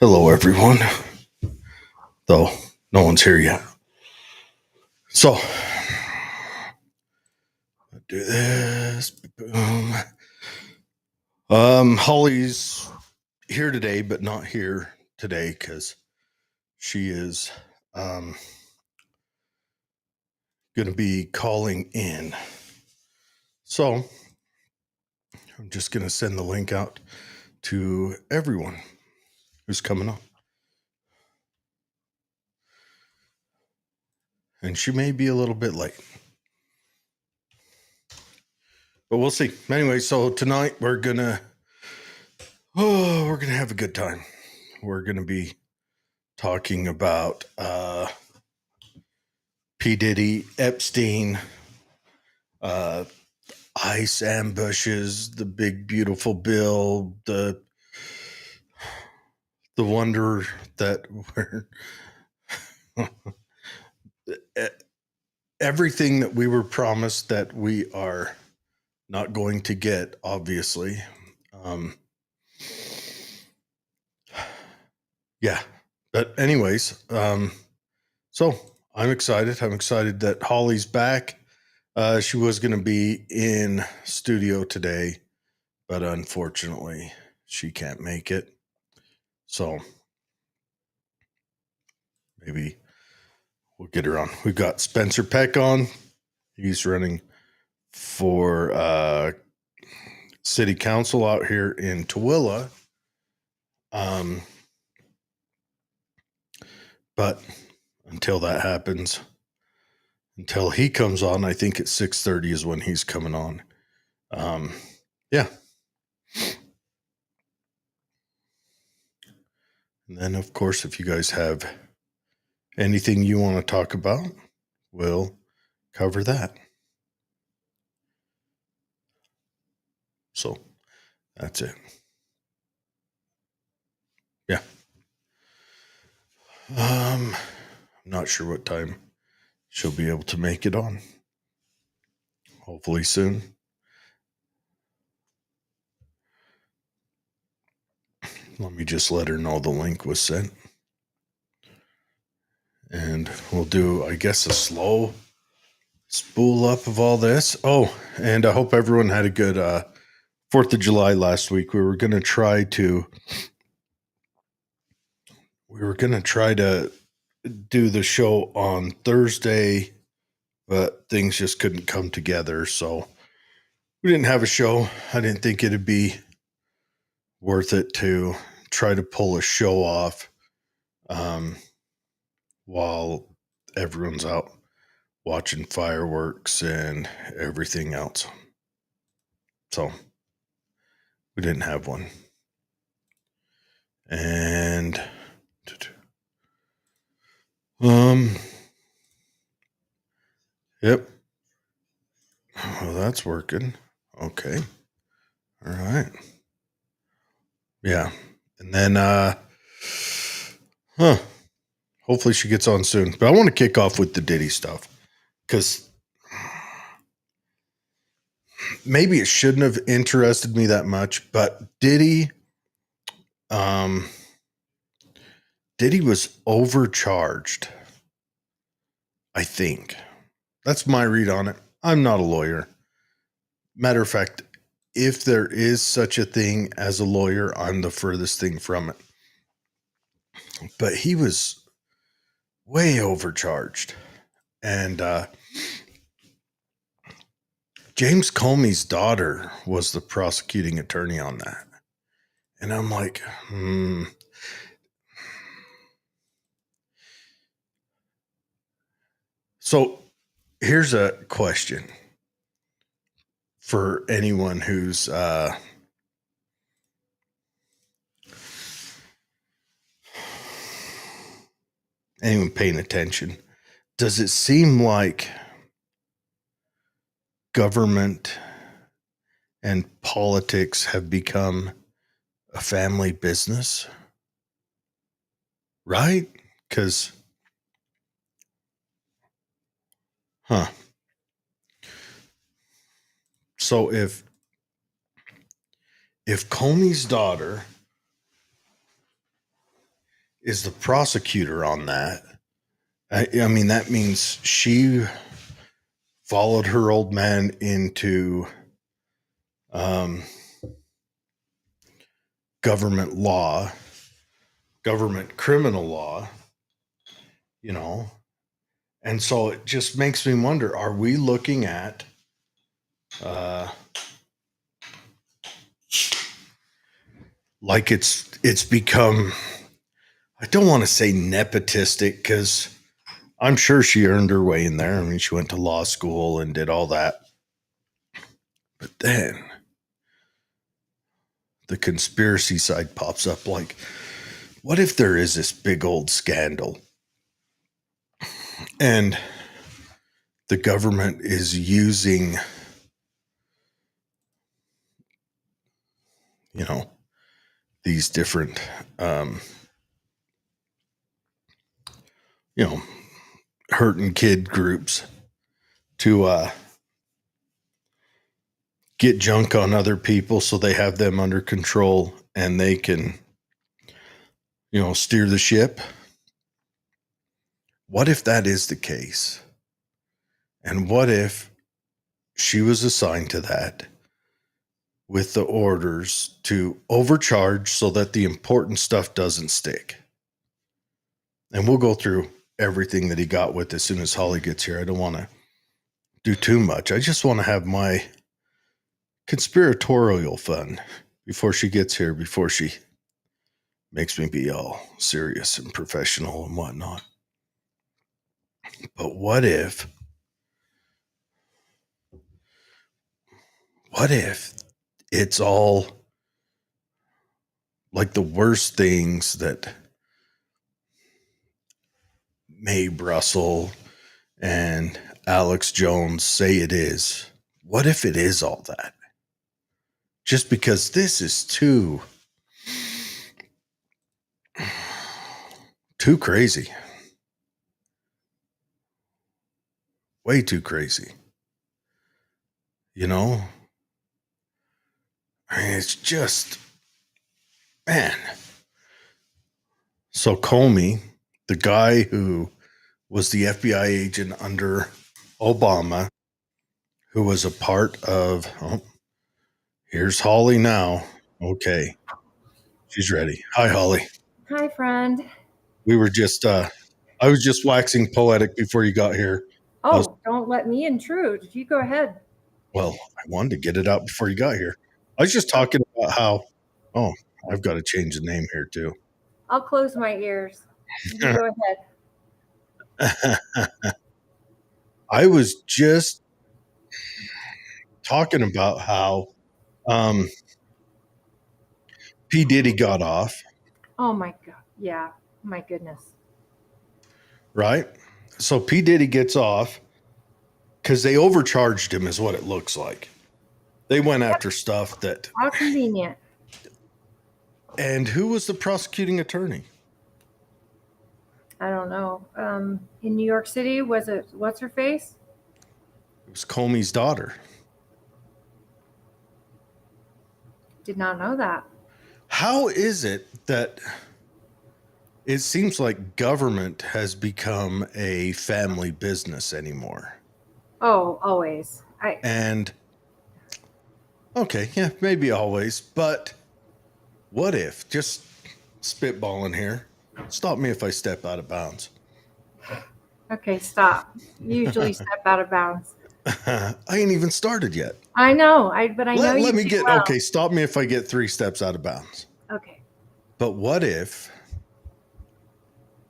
Hello, everyone. Though no one's here yet. So, I'll do this. Boom. Holly's here today, but not here today because she is going to be calling in. So, I'm just going to send the link out to everyone who's coming on. And she may be a little bit late. But we'll see. Anyway, so tonight we're gonna have a good time. We're gonna be talking about Diddy, Epstein, ICE ambushes, the big beautiful bill, the wonder that we're everything that we were promised that we are not going to get, obviously. Yeah. But anyways, so I'm excited. I'm excited that Holly's back. She was going to be in studio today, but unfortunately she can't make it. So maybe we'll get her on. We've got Spencer Peck on. He's running for city council out here in Tooele. But until that happens, until he comes on, I think at 6:30 is when he's coming on. Yeah. And then, of course, if you guys have anything you want to talk about, we'll cover that. So that's it. Yeah. I'm not sure what time she'll be able to make it on. Hopefully soon. Let me just let her know the link was sent. And we'll do, I guess, a slow spool up of all this. Oh, and I hope everyone had a good 4th of July last week. We were going to try to do the show on Thursday, but things just couldn't come together. So we didn't have a show. I didn't think it'd be worth it to try to pull a show off while everyone's out watching fireworks and everything else. So we didn't have one. And yep. Well, that's working. Okay. All right. Yeah. And then hopefully she gets on soon. But I want to kick off with the Ditty stuff, because maybe it shouldn't have interested me that much, but Ditty was overcharged. I think that's my read on it. I'm not a lawyer. Matter of fact, if there is such a thing as a lawyer, I'm the furthest thing from it. But he was way overcharged. And James Comey's daughter was the prosecuting attorney on that. And I'm like, So here's a question for anyone who's anyone paying attention. Does it seem like government and politics have become a family business? Right? Because, So if Comey's daughter is the prosecutor on that. I mean, that means she followed her old man into government law, government criminal law, you know. And so it just makes me wonder, are we looking at like it's become, I don't want to say nepotistic, because I'm sure she earned her way in there. I mean, she went to law school and did all that. But then the conspiracy side pops up, like, what if there is this big old scandal and the government is using, you know, these different, you know, hurting kid groups to get junk on other people so they have them under control and they can, you know, steer the ship. What if that is the case? And what if she was assigned to that with the orders to overcharge so that the important stuff doesn't stick? And we'll go through everything that he got with as soon as Holly gets here. I don't want to do too much. I just want to have my conspiratorial fun before she gets here, before she makes me be all serious and professional and whatnot. But what if it's all like the worst things that Mae Russell and Alex Jones say it is? What if it is all that? Just because this is too crazy. Way too crazy. You know? I mean, it's just, man. So Comey, the guy who was the FBI agent under Obama, who was a part of, oh, here's Holly now. Okay. She's ready. Hi, Holly. Hi, friend. We were just, I was just waxing poetic before you got here. Oh, don't let me intrude. You go ahead. Well, I wanted to get it out before you got here. I was just talking about how, oh, I've got to change the name here too. I'll close my ears. You go ahead. I was just talking about how P. Diddy got off. Oh my God. Yeah. My goodness. Right? So P. Diddy gets off because they overcharged him, is what it looks like. They went after stuff that. How convenient. And who was the prosecuting attorney? I don't know. In New York City, was it what's her face? It was Comey's daughter. Did not know that. How is it that it seems like government has become a family business anymore? Oh, always. And okay, yeah, maybe always, but what if, just spitballing here, stop me if I step out of bounds. Okay, stop. You usually step out of bounds. I ain't even started yet. I know, but I know you. Let me get, well. Okay, stop me if I get 3 steps out of bounds. Okay. But what if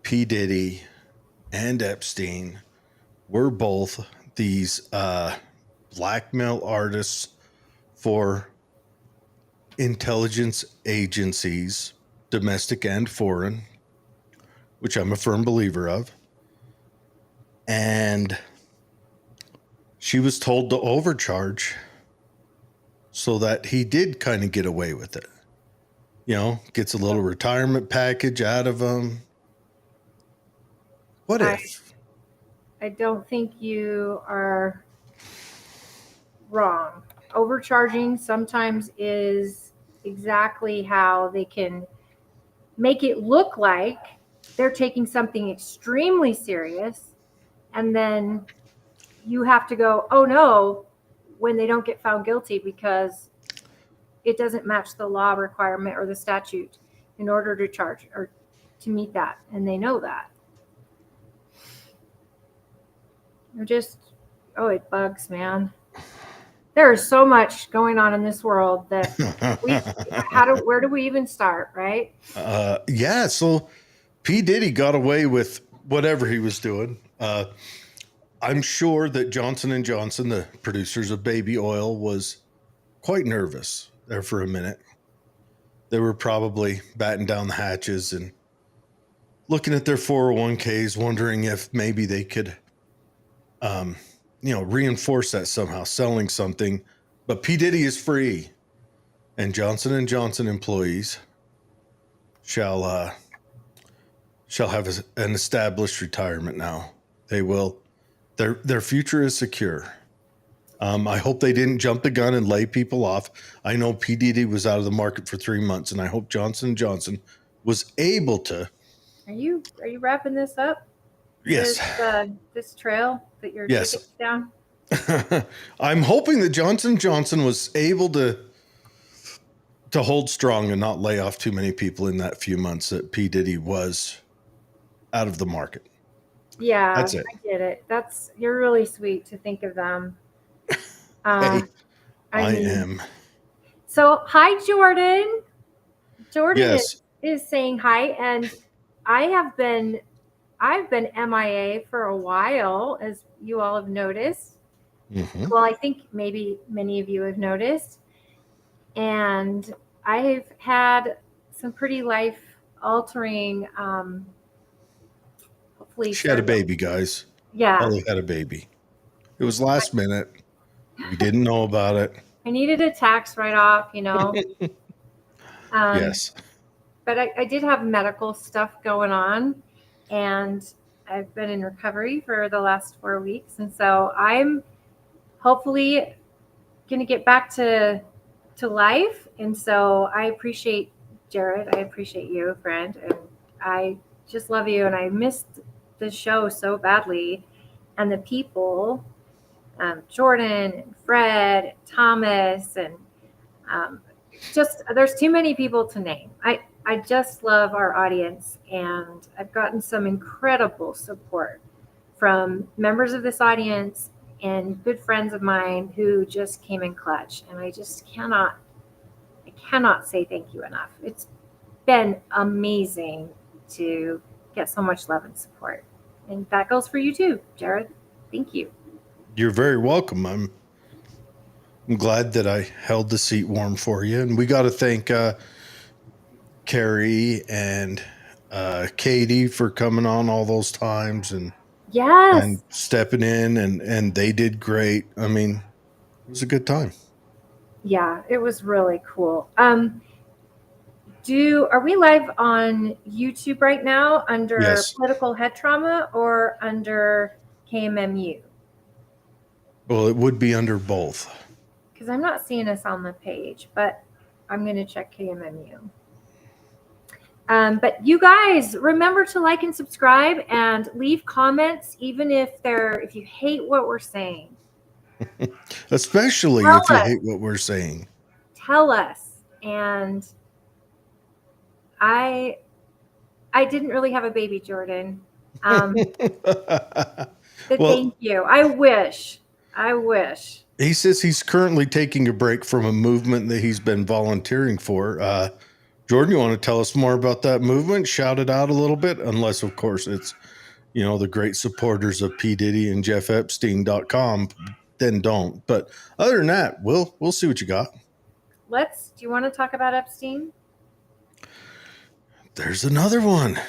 P. Diddy and Epstein were both these blackmail artists for intelligence agencies, domestic and foreign, which I'm a firm believer of, and she was told to overcharge so that he did kind of get away with it. You know, gets a little retirement package out of him. What if? I don't think you are wrong. Overcharging sometimes is exactly how they can make it look like they're taking something extremely serious, and then you have to go, oh no, when they don't get found guilty because it doesn't match the law requirement or the statute in order to charge or to meet that. And they know that. They're just, oh, it bugs, man. There is so much going on in this world that where do we even start, right? Yeah. So P. Diddy got away with whatever he was doing. I'm sure that Johnson & Johnson, the producers of baby oil, was quite nervous there for a minute. They were probably batting down the hatches and looking at their 401ks, wondering if maybe they could, reinforce that somehow, selling something. But P. Diddy is free, and Johnson & Johnson employees shall have an established retirement now. They will. Their future is secure. I hope they didn't jump the gun and lay people off. I know P. Diddy was out of the market for 3 months, and I hope Johnson & Johnson was able to. Are you wrapping this up? Yes. This trail that you're yes. down? I'm hoping that Johnson & Johnson was able to hold strong and not lay off too many people in that few months that P. Diddy was out of the market. Yeah, that's it. I get it. You're really sweet to think of them. Hey, I am. So hi, Jordan. Jordan yes. is saying hi, and I've been MIA for a while, as you all have noticed. Mm-hmm. Well, I think maybe many of you have noticed. And I've had some pretty life-altering, hopefully. She had a baby, guys. Yeah. Ellie had a baby. It was last minute. We didn't know about it. I needed a tax write-off, Yes. But I did have medical stuff going on, and I've been in recovery for the last 4 weeks. And so I'm hopefully going to get back to life. And so I appreciate Jared. I appreciate you, friend. And I just love you. And I missed the show so badly. And the people, Jordan and Fred, and Thomas, and just there's too many people to name. I just love our audience, and I've gotten some incredible support from members of this audience and good friends of mine who just came in clutch. And I cannot say thank you enough. It's been amazing to get so much love and support. And that goes for you too, Jared. Thank you. You're very welcome. I'm glad that I held the seat warm for you. And we got to thank Carrie and Katie for coming on all those times and stepping in, and they did great. I mean, it was a good time. Yeah, it was really cool. Are we live on YouTube right now under Political Head Trauma or under KMMU? Well, it would be under both. Because I'm not seeing us on the page, but I'm going to check KMMU. But you guys, remember to like and subscribe and leave comments, even if you hate what we're saying. Especially if you hate what we're saying. Tell us. And I didn't really have a baby, Jordan. But thank you. I wish. He says he's currently taking a break from a movement that he's been volunteering for. Jordan, you want to tell us more about that movement? Shout it out a little bit, unless, of course, it's, the great supporters of P. Diddy and JeffEpstein.com. Then don't. But other than that, we'll see what you got. Do you want to talk about Epstein? There's another one.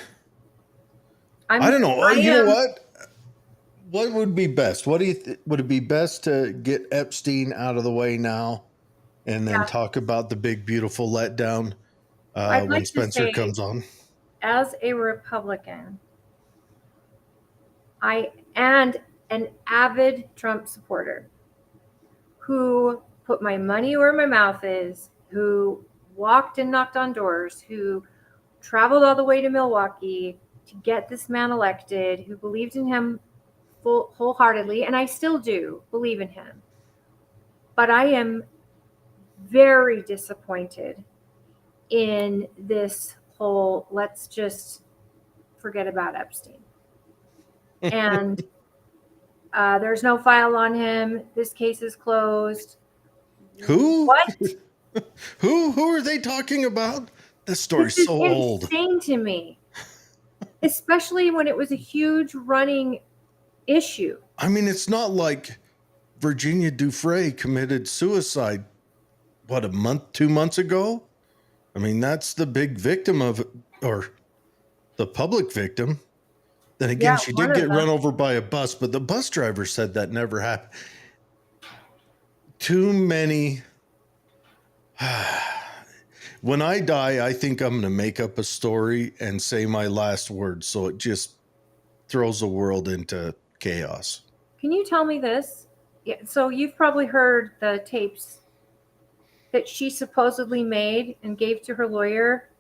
I don't know. You know what? What would be best? What do you would it be best to get Epstein out of the way now, and then talk about the big beautiful letdown when Spencer comes on? As a Republican, and an avid Trump supporter who put my money where my mouth is, who walked and knocked on doors, who traveled all the way to Milwaukee to get this man elected, who believed in him wholeheartedly, and I still do believe in him. But I am very disappointed in this whole let's just forget about Epstein. And there's no file on him. This case is closed. Who? What? Who are they talking about? This story's This is so old. insane to me, especially when it was a huge running issue. I mean, it's not like Virginia Dufresne committed suicide, what, a month, 2 months ago? I mean, that's the big victim of, or the public victim. Then again, Yeah, she one did of get them. run over by a bus, but the bus driver said that never happened. Too many. When I die, I think I'm going to make up a story and say my last words, so it just throws the world into chaos. Can you tell me this? Yeah, so you've probably heard the tapes that she supposedly made and gave to her lawyer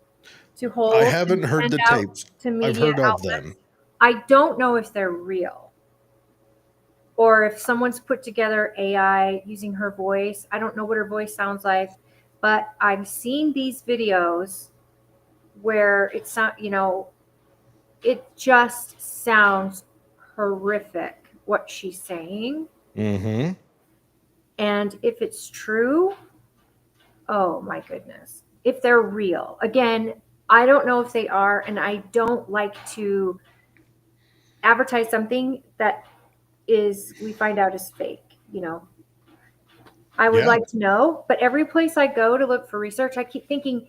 to hold. I haven't and heard send the out tapes. to media I've heard of outlets. them. I don't know if they're real or if someone's put together AI using her voice. I don't know what her voice sounds like, but I've seen these videos where it's not, it just sounds horrific what she's saying. Mm-hmm. And if it's true, oh my goodness, if they're real, again, I don't know if they are, and I don't like to advertise something that we find out is fake. I would like to know, but every place I go to look for research, I keep thinking,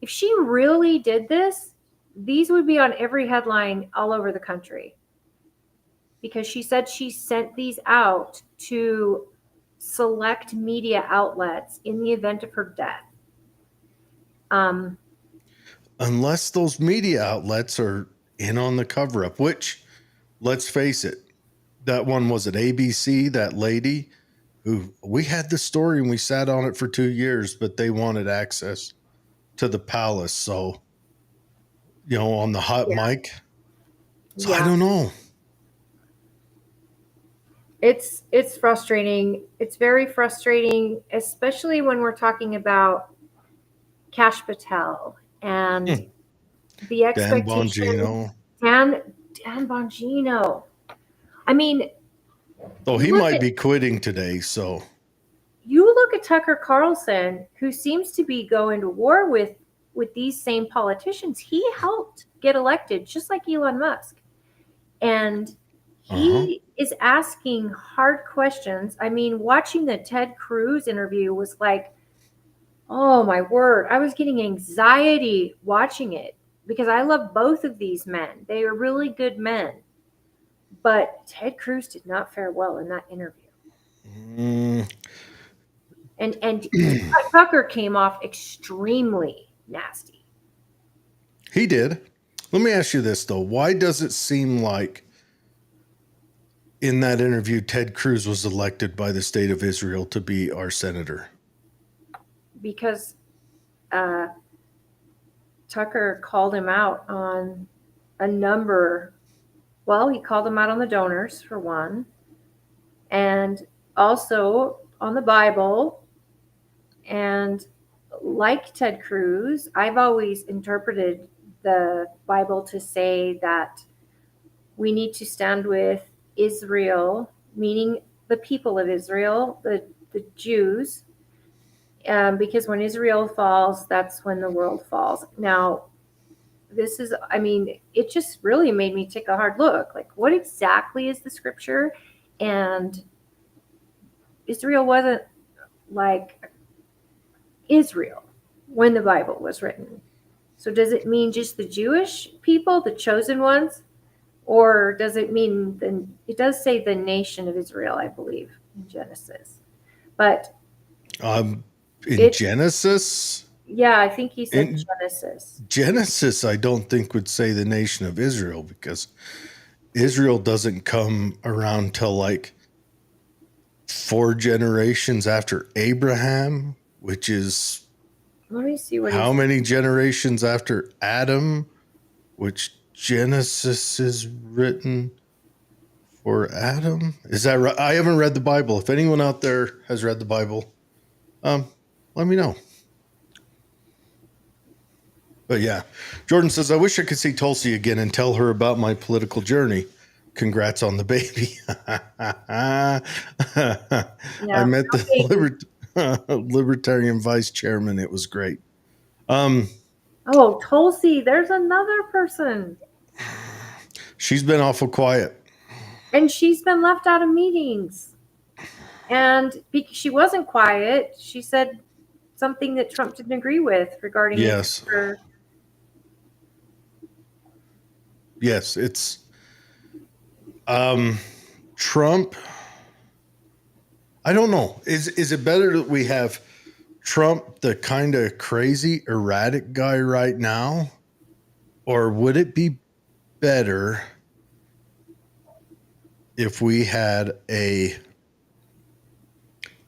if she really did this, these would be on every headline all over the country, because she said she sent these out to select media outlets in the event of her death. Unless those media outlets are in on the cover up, which, let's face it, that one was at ABC, that lady who we had the story and we sat on it for 2 years, but they wanted access to the palace. So, on the hot mic. So I don't know. It's frustrating. It's very frustrating, especially when we're talking about Kash Patel and the expectation. Dan Bongino. I mean, he might be quitting today. So you look at Tucker Carlson, who seems to be going to war with these same politicians. He helped get elected, just like Elon Musk, and he is asking hard questions. I mean, watching the Ted Cruz interview was like, oh my word, I was getting anxiety watching it, because I love both of these men. They are really good men. But Ted Cruz did not fare well in that interview. And Tucker came off extremely nasty. He did. Let me ask you this, though. Why does it seem like in that interview, Ted Cruz was elected by the state of Israel to be our senator? Because Tucker called him out on a number. Well, he called him out on the donors, for one, and also on the Bible. And like Ted Cruz, I've always interpreted the Bible to say that we need to stand with Israel, meaning the people of Israel, the Jews, because when Israel falls, that's when the world falls. Now, it just really made me take a hard look. Like, what exactly is the scripture? And Israel wasn't like Israel when the Bible was written. So does it mean just the Jewish people, the chosen ones? Or does it mean it does say the nation of Israel, I believe, in Genesis. But in Genesis? Yeah, I think he said Genesis. Genesis, I don't think would say the nation of Israel, because Israel doesn't come around till like 4 generations after Abraham, which is let me see what how many generations after Adam, which Genesis is written for Adam. Is that right? I haven't read the Bible. If anyone out there has read the Bible, let me know. But yeah, Jordan says, I wish I could see Tulsi again and tell her about my political journey. Congrats on the baby. I met the libertarian vice chairman. It was great. Oh, Tulsi, there's another person. She's been awful quiet. And she's been left out of meetings. And because she wasn't quiet, she said something that Trump didn't agree with regarding her. Yes, it's Trump. I don't know. Is it better that we have Trump, the kind of crazy, erratic guy right now? Or would it be better if we had a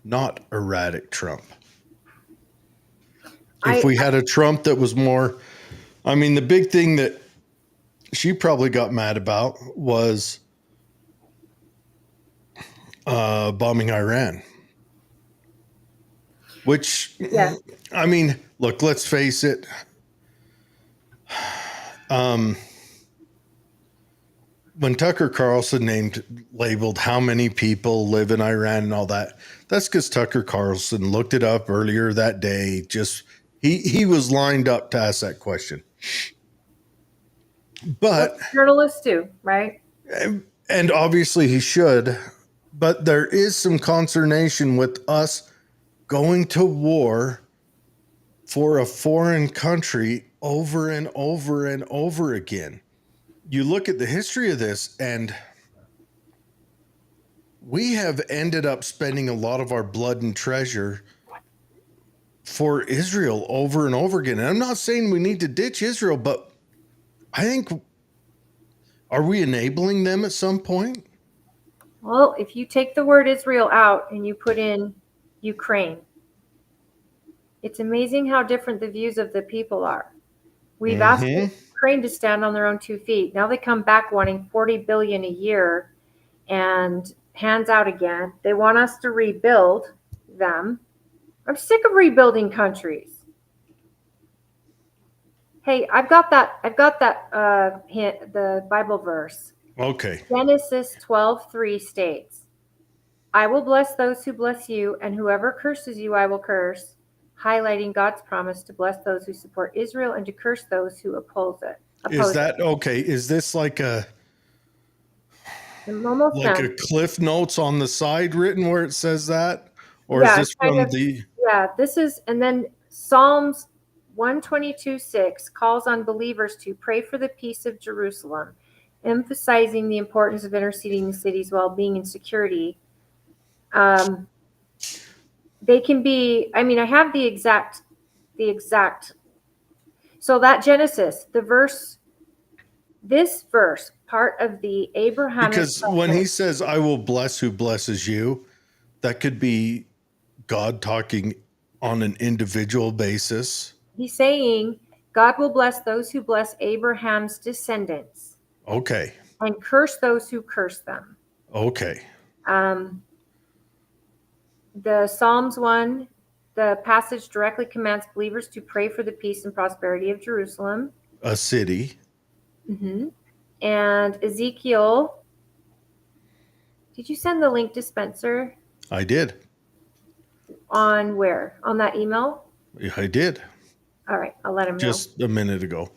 not erratic Trump? If we had a Trump that was more, I mean, the big thing that she probably got mad about was bombing Iran. Which, yeah. I mean, look, let's face it. When Tucker Carlson labeled how many people live in Iran and all that, that's because Tucker Carlson looked it up earlier that day. Just he was lined up to ask that question. But journalists do, right? And obviously he should. But there is some consternation with us going to war for a foreign country over and over and over again. You look at the history of this, and we have ended up spending a lot of our blood and treasure for Israel over and over again. And I'm not saying we need to ditch Israel, but I think, are we enabling them at some point? Well, if you take the word Israel out and you put in Ukraine, it's amazing how different the views of the people are. We've asked Ukraine to stand on their own 2 feet. Now they come back wanting $40 billion a year and hands out again. They want us to rebuild them. I'm sick of rebuilding countries. Hey, I've got that the Bible verse. Okay. Genesis 12:3 states, I will bless those who bless you, and whoever curses you, I will curse, highlighting God's promise to bless those who support Israel and to curse those who oppose it. Is that okay? Is this like a Cliff Notes on the side written where it says that? Or is this from the... Yeah, this is, and then Psalms 122:6 calls on believers to pray for the peace of Jerusalem, emphasizing the importance of interceding the city's well-being and security. They can be, I mean, I have the exact, so that Genesis, this verse, part of the Abrahamic. Because when he says, I will bless who blesses you, that could be God talking on an individual basis. He's saying God will bless those who bless Abraham's descendants. Okay. And curse those who curse them. Okay. The Psalms 1, the passage directly commands believers to pray for the peace and prosperity of Jerusalem. A city. Mm-hmm. And Ezekiel, did you send the link to Spencer? I did. On where? On that email? I did. All right, I'll let him know. Just a minute ago.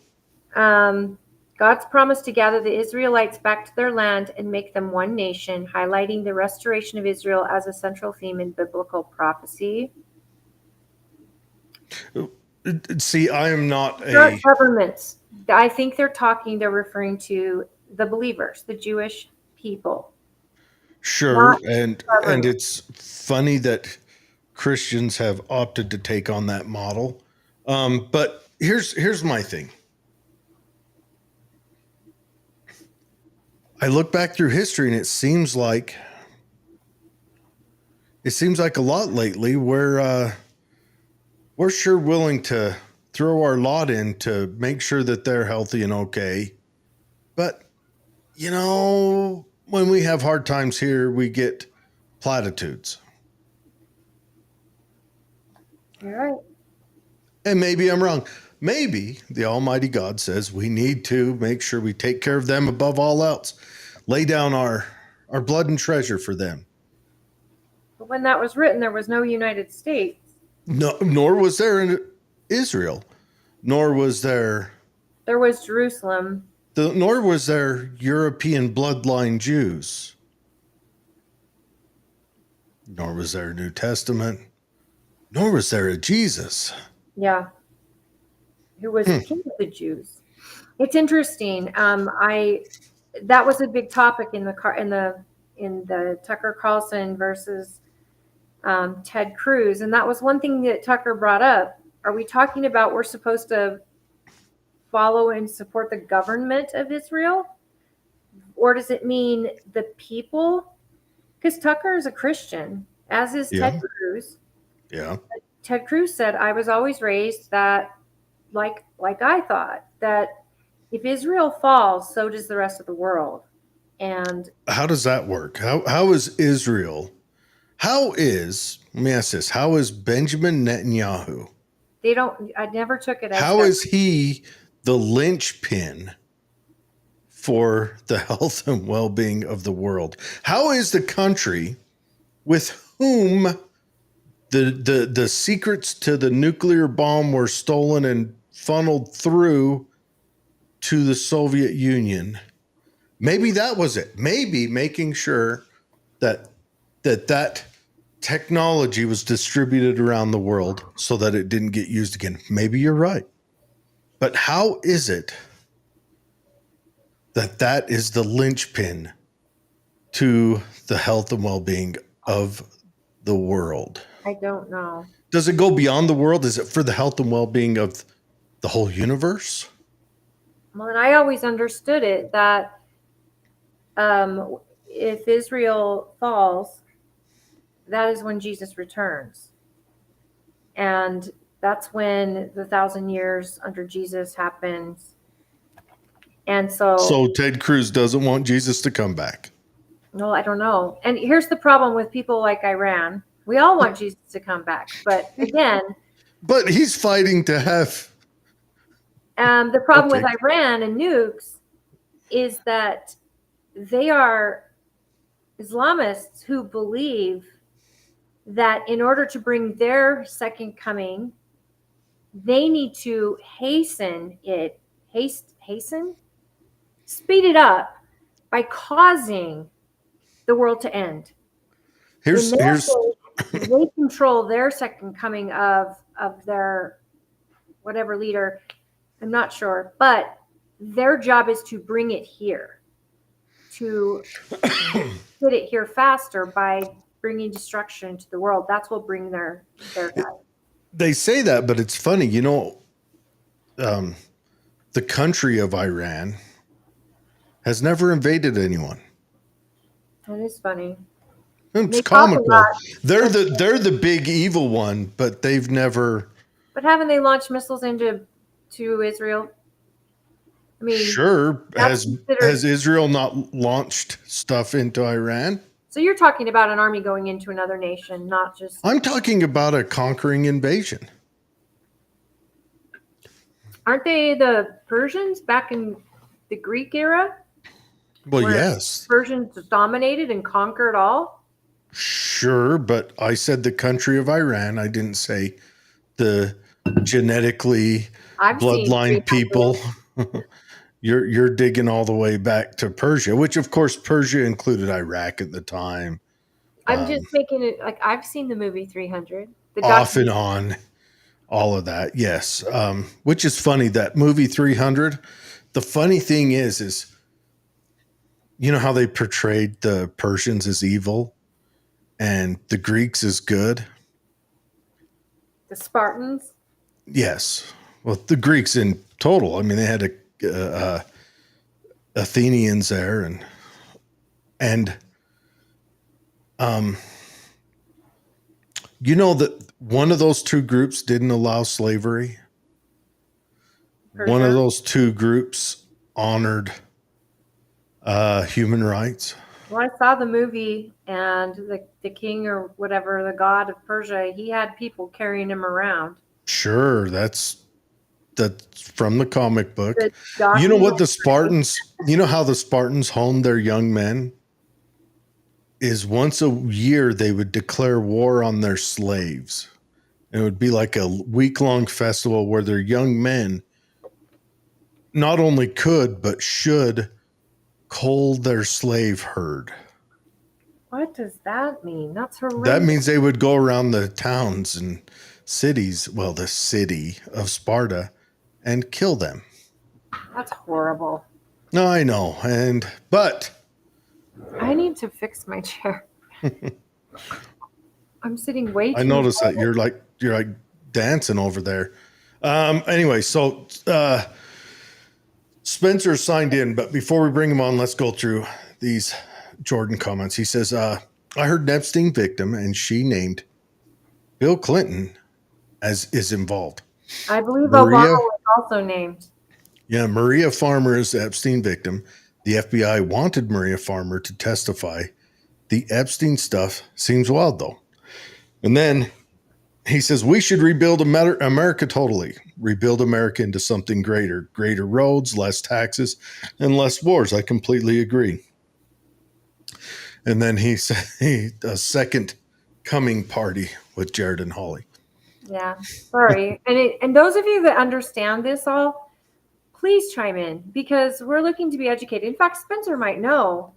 God's promise to gather the Israelites back to their land and make them one nation, highlighting the restoration of Israel as a central theme in biblical prophecy. See, I am not governments. I think they're referring to the believers, the Jewish people. Sure, and it's funny that Christians have opted to take on that model. But here's my thing. I look back through history and it seems like a lot lately where we're sure willing to throw our lot in to make sure that they're healthy and okay. But, when we have hard times here, we get platitudes. You're right. And maybe I'm wrong. Maybe the Almighty God says we need to make sure we take care of them above all else. Lay down our blood and treasure for them. But when that was written, there was no United States. No, nor was there in Israel. Nor was there... There was Jerusalem. Nor was there European bloodline Jews. Nor was there a New Testament. Nor was there a Jesus. Yeah. Who was the king of the Jews. It's interesting. That was a big topic in the Tucker Carlson versus Ted Cruz. And that was one thing that Tucker brought up. Are we talking about we're supposed to follow and support the government of Israel? Or does it mean the people? Because Tucker is a Christian, as is Ted Cruz. Yeah. Ted Cruz said, I was always raised that, like I thought, that if Israel falls, so does the rest of the world. And how does that work? How is Israel? Let me ask this, how is Benjamin Netanyahu? I never took it as how is he the linchpin for the health and well-being of the world? How is the country with whom the secrets to the nuclear bomb were stolen and funneled through to the Soviet Union? Maybe that was it. Maybe making sure that technology was distributed around the world so that it didn't get used again. Maybe you're right. But how is it that is the linchpin to the health and well-being of the world? I don't know. Does it go beyond the world? Is it for the health and well-being of the whole universe? Well, and I always understood it that if Israel falls, that is when Jesus returns. And that's when the 1,000 years under Jesus happens. And so Ted Cruz doesn't want Jesus to come back. No, I don't know. And here's the problem with people like Iran. We all want Jesus to come back. But again. But he's fighting to have. The problem with Iran and nukes is that they are Islamists who believe that in order to bring their second coming, they need to speed it up by causing the world to end. Here's they control their second coming of their whatever leader. I'm not sure, but their job is to bring it here, to get it here faster by bringing destruction to the world. That's what bring their guy. They say that, but it's funny, the country of Iran has never invaded anyone. That is funny. It's comical. They're the big evil one, but they've never. But haven't they launched missiles to Israel? I mean, sure. Has Israel not launched stuff into Iran? So you're talking about an army going into another nation, not just. I'm talking about a conquering invasion. Aren't they the Persians back in the Greek era? Well, yes. Persians dominated and conquered all? Sure, but I said the country of Iran. I didn't say the genetically bloodline people. You're digging all the way back to Persia, which of course Persia included Iraq at the time. I'm just making it like I've seen the movie 300. Off and on, all of that, yes. Which is funny, that movie 300. The funny thing is you know how they portrayed the Persians as evil and the Greeks as good? The Spartans? Yes. Well, the Greeks in total. I mean, they had Athenians there and you know that one of those two groups didn't allow slavery. Persia? One of those two groups honored Human rights. Well, I saw the movie, and the king or whatever, the god of Persia, he had people carrying him around. Sure, that's from the comic book. The You know what documentary. the Spartans, you know how the Spartans honed their young men? Is once a year they would declare war on their slaves. And it would be like a week-long festival where their young men not only could, but should cull their slave herd. What does that mean? That's horrendous. That means they would go around the towns and cities, well, the city of Sparta, and kill them. That's horrible. No, I know. But I need to fix my chair. I'm sitting way too. I noticed that you're like dancing over there. Anyway, so Spencer signed in, but before we bring him on, let's go through these Jordan comments. He says, I heard an Epstein victim, and she named Bill Clinton as is involved. I believe Maria, Obama was also named. Yeah, Maria Farmer is the Epstein victim. The FBI wanted Maria Farmer to testify. The Epstein stuff seems wild, though. And then he says, we should rebuild America totally. Rebuild America into something greater. Greater roads, less taxes, and less wars. I completely agree. And then he said a second coming party with Jared and Holly. Yeah, sorry. And those of you that understand this all, please chime in, because we're looking to be educated. In fact, Spencer might know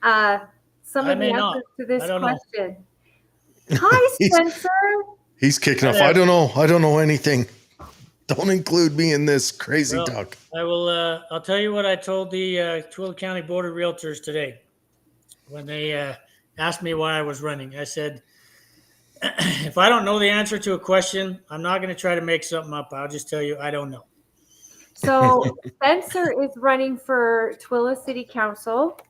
some of the answers to this question. Hi, Spencer. He's kicking off. I don't know anything. Don't include me in this crazy talk. I will. I'll tell you what I told the Tooele County Board of Realtors today when they asked me why I was running. I said, if I don't know the answer to a question, I'm not going to try to make something up. I'll just tell you I don't know. So Spencer is running for Tooele City Council,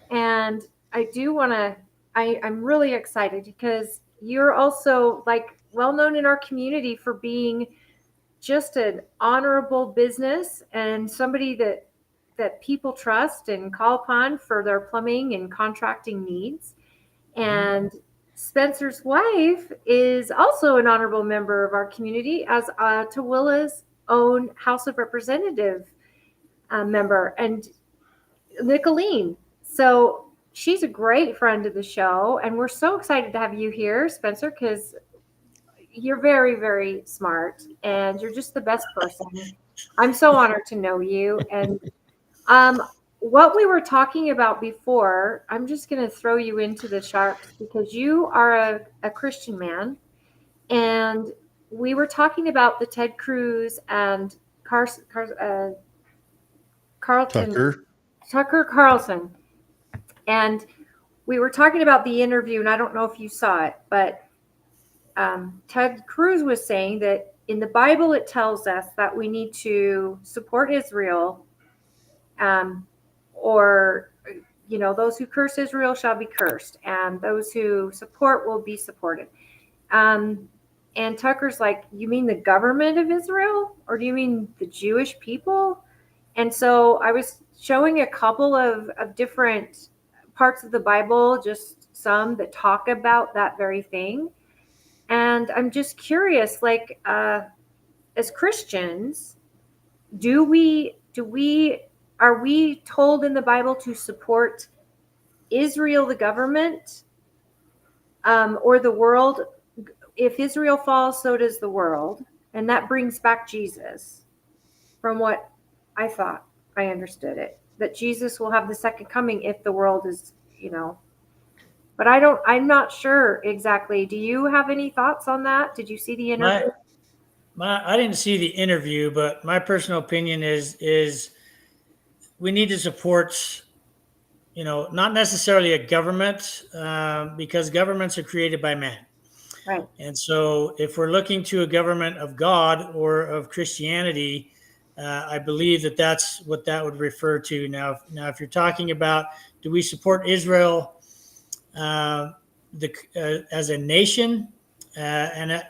and I do want to. I'm really excited because you're also well known in our community for being just an honorable business and somebody that people trust and call upon for their plumbing and contracting needs. And Spencer's wife is also an honorable member of our community as Tooele's own House of Representative member, and Nicolene. So she's a great friend of the show, and we're so excited to have you here, Spencer, because you're very, very smart, and you're just the best person. I'm so honored to know you. And what we were talking about before, I'm just going to throw you into the sharks because you are a Christian man, and we were talking about the Ted Cruz and Carlton Tucker Carlson. And we were talking about the interview, and I don't know if you saw it, but Ted Cruz was saying that in the Bible, it tells us that we need to support Israel, or, those who curse Israel shall be cursed, and those who support will be supported. And Tucker's like, you mean the government of Israel, or do you mean the Jewish people? And so I was showing a couple of different parts of the Bible, just some that talk about that very thing. And I'm just curious, as Christians, are we told in the Bible to support Israel, the government, or the world? If Israel falls, so does the world. And that brings back Jesus, from what I thought I understood it, that Jesus will have the second coming if the world is, but I'm not sure exactly. Do you have any thoughts on that? Did you see the interview? I didn't see the interview, but my personal opinion is we need to support, not necessarily a government, because governments are created by man. Right. And so if we're looking to a government of God or of Christianity, I believe that's what that would refer to. Now, if you're talking about, do we support Israel as a nation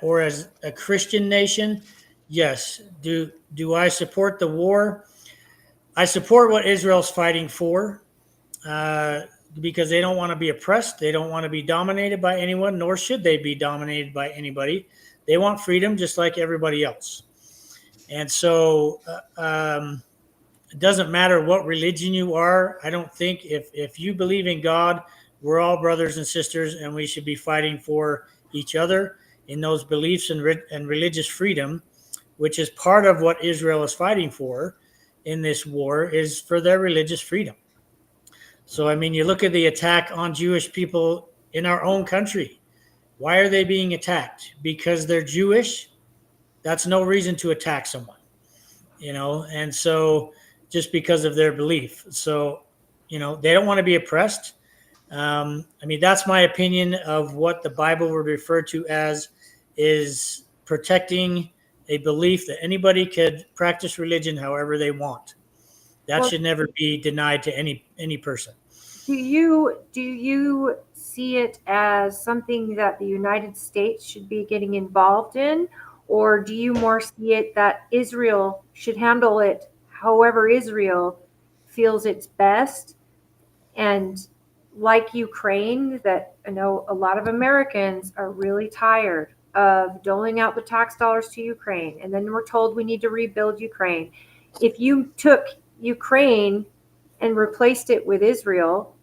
or as a Christian nation? Yes. Do I support the war? I support what Israel's fighting for. because they don't want to be oppressed. They don't want to be dominated by anyone, nor should they be dominated by anybody. They want freedom just like everybody else. And so it doesn't matter what religion you are. I don't think if you believe in God, we're all brothers and sisters, and we should be fighting for each other in those beliefs and religious freedom, which is part of what Israel is fighting for in this war, is for their religious freedom. So, I mean, you look at the attack on Jewish people in our own country. Why are they being attacked? Because they're Jewish? That's no reason to attack someone, and so just because of their belief. So, they don't want to be oppressed. I mean, that's my opinion of what the Bible would refer to as is protecting a belief that anybody could practice religion however they want. That should never be denied to any person. Do you see it as something that the United States should be getting involved in, or do you more see it that Israel should handle it however Israel feels it's best? And like Ukraine, that I know a lot of Americans are really tired of doling out the tax dollars to Ukraine, and then we're told we need to rebuild Ukraine. If you took Ukraine and replaced it with Israel,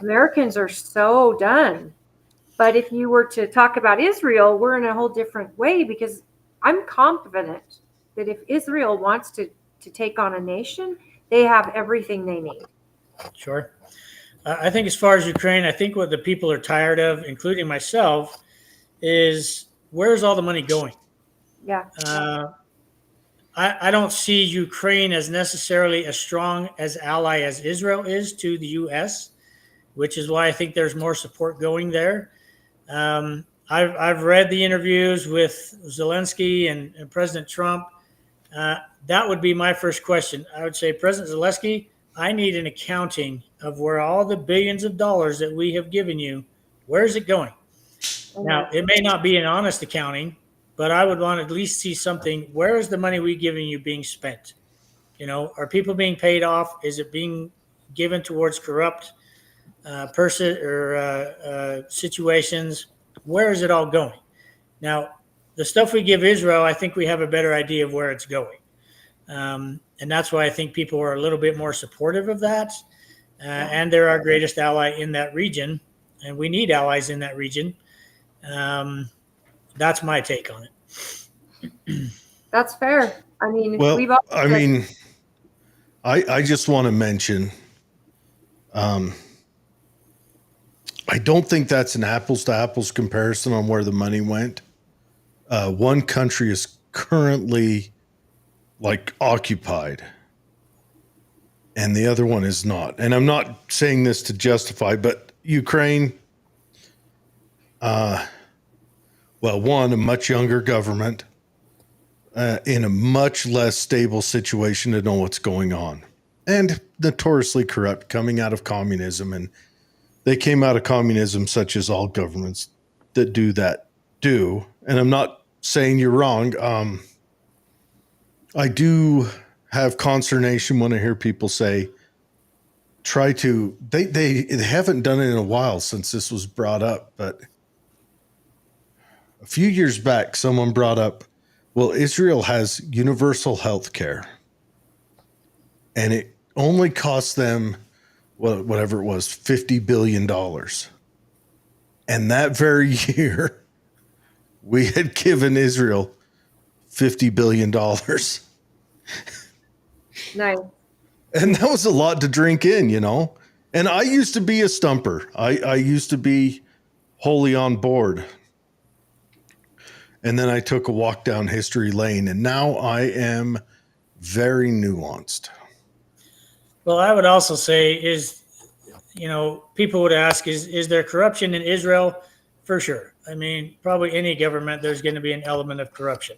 Americans are so done. But if you were to talk about Israel, we're in a whole different way, because I'm confident that if Israel wants to take on a nation, they have everything they need. Sure. I think as far as Ukraine, I think what the people are tired of, including myself, is where's all the money going? Yeah. I don't see Ukraine as necessarily as strong as ally as Israel is to the U.S., which is why I think there's more support going there. I've read the interviews with Zelensky and President Trump. That would be my first question. I would say, President Zelensky, I need an accounting of where all the billions of dollars that we have given you, where is it going? Now, it may not be an honest accounting, but I would want to at least see something. Where is the money we giving you being spent? Are people being paid off? Is it being given towards corrupt person or situations? Where is it all going? Now, the stuff we give Israel, I think we have a better idea of where it's going. And that's why I think people are a little bit more supportive of that. And they're our greatest ally in that region. And we need allies in that region. That's my take on it. That's fair. I mean, well, I just want to mention, I don't think that's an apples to apples comparison on where the money went. One country is currently occupied and the other one is not. And I'm not saying this to justify, but Ukraine, one, a much younger government, in a much less stable situation to know what's going on, and notoriously corrupt, coming out of communism. And they came out of communism, such as all governments that do that do. And I'm not saying you're wrong. I do have consternation when I hear people say, they haven't done it in a while since this was brought up, but a few years back, someone brought up, well, Israel has universal health care, and it only cost them whatever it was, $50 billion. And that very year, we had given Israel $50 billion. Nice. And that was a lot to drink in, And I used to be a stumper. I used to be wholly on board. And then I took a walk down history lane, and now I am very nuanced. Well, I would also say people would ask, is there corruption in Israel? For sure. I mean, probably any government, there's going to be an element of corruption.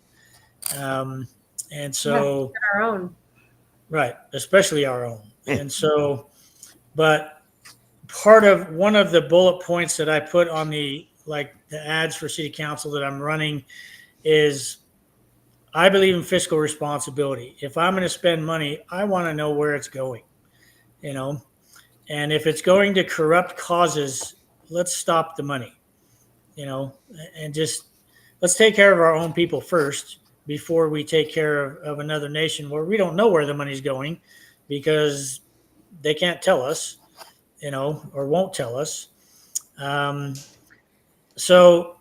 And so our own. Right. Especially our own. And so, but one of the bullet points that I put on the ads for city council that I'm running is I believe in fiscal responsibility. If I'm going to spend money, I want to know where it's going, And if it's going to corrupt causes, let's stop the money, and just let's take care of our own people first before we take care of another nation where we don't know where the money's going because they can't tell us, or won't tell us. So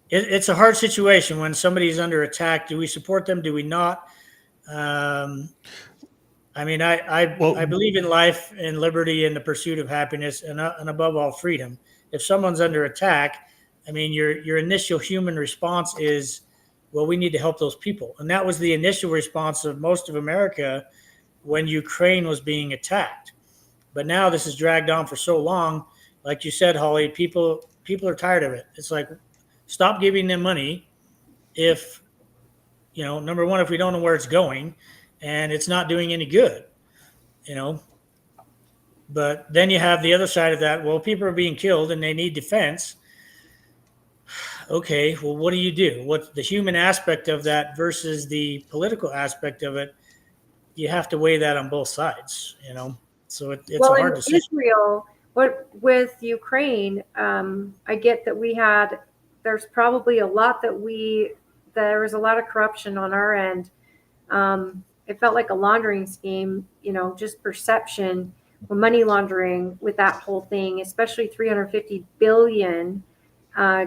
it's a hard situation when somebody's under attack. Do we support them? Do we not? I believe in life and liberty and the pursuit of happiness and above all freedom. If someone's under attack, your initial human response is, well, we need to help those people. And that was the initial response of most of America when Ukraine was being attacked. But now this has dragged on for so long. Like you said, Holly, people are tired of it. It's like, stop giving them money if, number one, if we don't know where it's going and it's not doing any good, But then you have the other side of that. Well, people are being killed and they need defense. Okay, well, what do you do? What's the human aspect of that versus the political aspect of it? You have to weigh that on both sides, So it's a hard decision. Israel, with Ukraine, I get that there's probably a lot there was a lot of corruption on our end. It felt like a laundering scheme, just perception, money laundering with that whole thing, especially 350 billion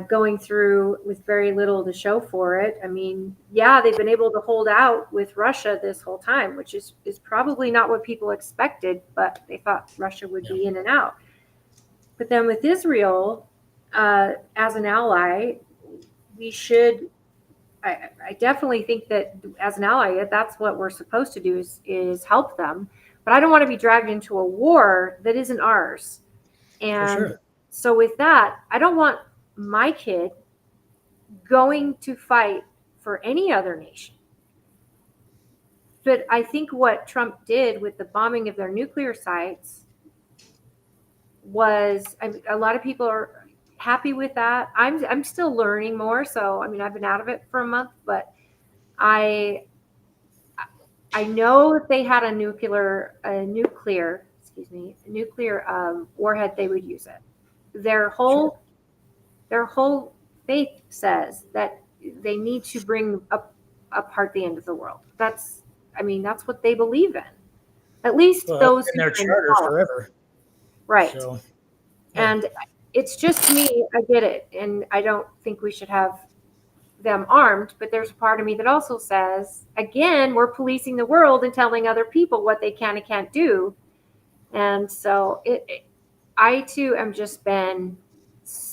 going through with very little to show for it. They've been able to hold out with Russia this whole time, which is probably not what people expected, but they thought Russia would be in and out. But then with Israel, as an ally, we should, I definitely think that as an ally, that's what we're supposed to do is help them. But I don't want to be dragged into a war that isn't ours. And so with that, I don't want my kid going to fight for any other nation. But I think what Trump did with the bombing of their nuclear sites was, a lot of people are happy with that. I'm still learning more. So, I've been out of it for a month, but I know that they had a nuclear warhead, they would use it. Their whole faith says that they need to bring apart the end of the world. That's what they believe in. At least those in their charter forever. Right. So, and it's just me. I get it. And I don't think we should have them armed, but there's a part of me that also says, again, we're policing the world and telling other people what they can and can't do. And so I too am just been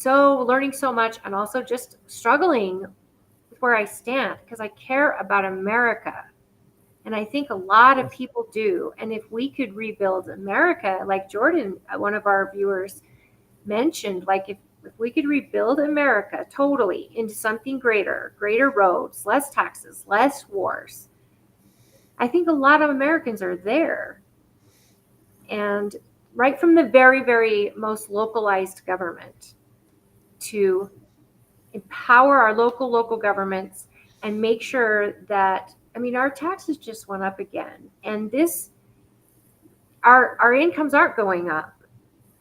learning so much and also just struggling with where I stand because I care about America. And I think a lot of people do. And if we could rebuild America, like Jordan, one of our viewers mentioned, like if we could rebuild America totally into something greater roads, less taxes, less wars, I think a lot of Americans are there. And right from the very, very most localized government to empower our local governments and make sure that, our taxes just went up again. And our incomes aren't going up.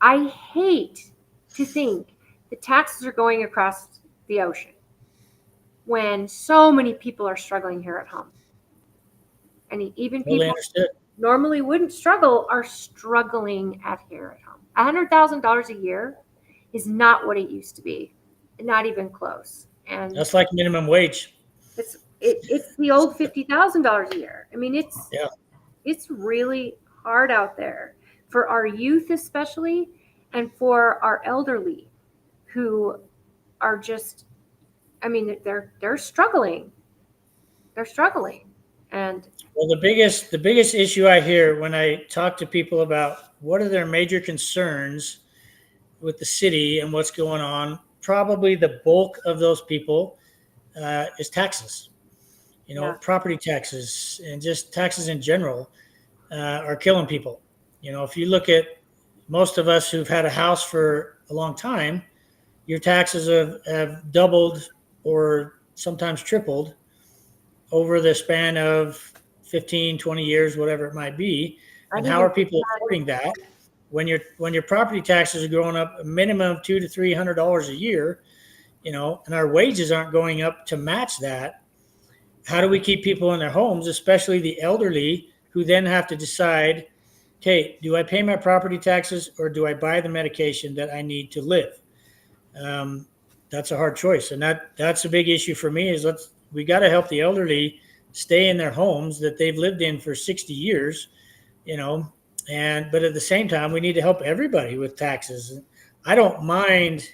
I hate to think the taxes are going across the ocean when so many people are struggling here at home. And even people normally wouldn't struggle are struggling here at home. $100,000 a year is not what it used to be, not even close. And that's like minimum wage. It's the old $50,000 a year. It's really hard out there for our youth, especially, and for our elderly, who are just, they're struggling. They're struggling. And well, the biggest issue I hear when I talk to people about what are their major concerns with the city and what's going on, probably the bulk of those people is taxes. Property taxes and just taxes in general are killing people. If you look at most of us who've had a house for a long time, your taxes have doubled or sometimes tripled over the span of 15, 20 years, whatever it might be. And how are people affording that when your property taxes are going up a minimum of $200 to $300 a year, and our wages aren't going up to match that, how do we keep people in their homes, especially the elderly, who then have to decide, okay, do I pay my property taxes or do I buy the medication that I need to live? That's a hard choice. And that's a big issue for me is we got to help the elderly stay in their homes that they've lived in for 60 years, but at the same time, we need to help everybody with taxes. I don't mind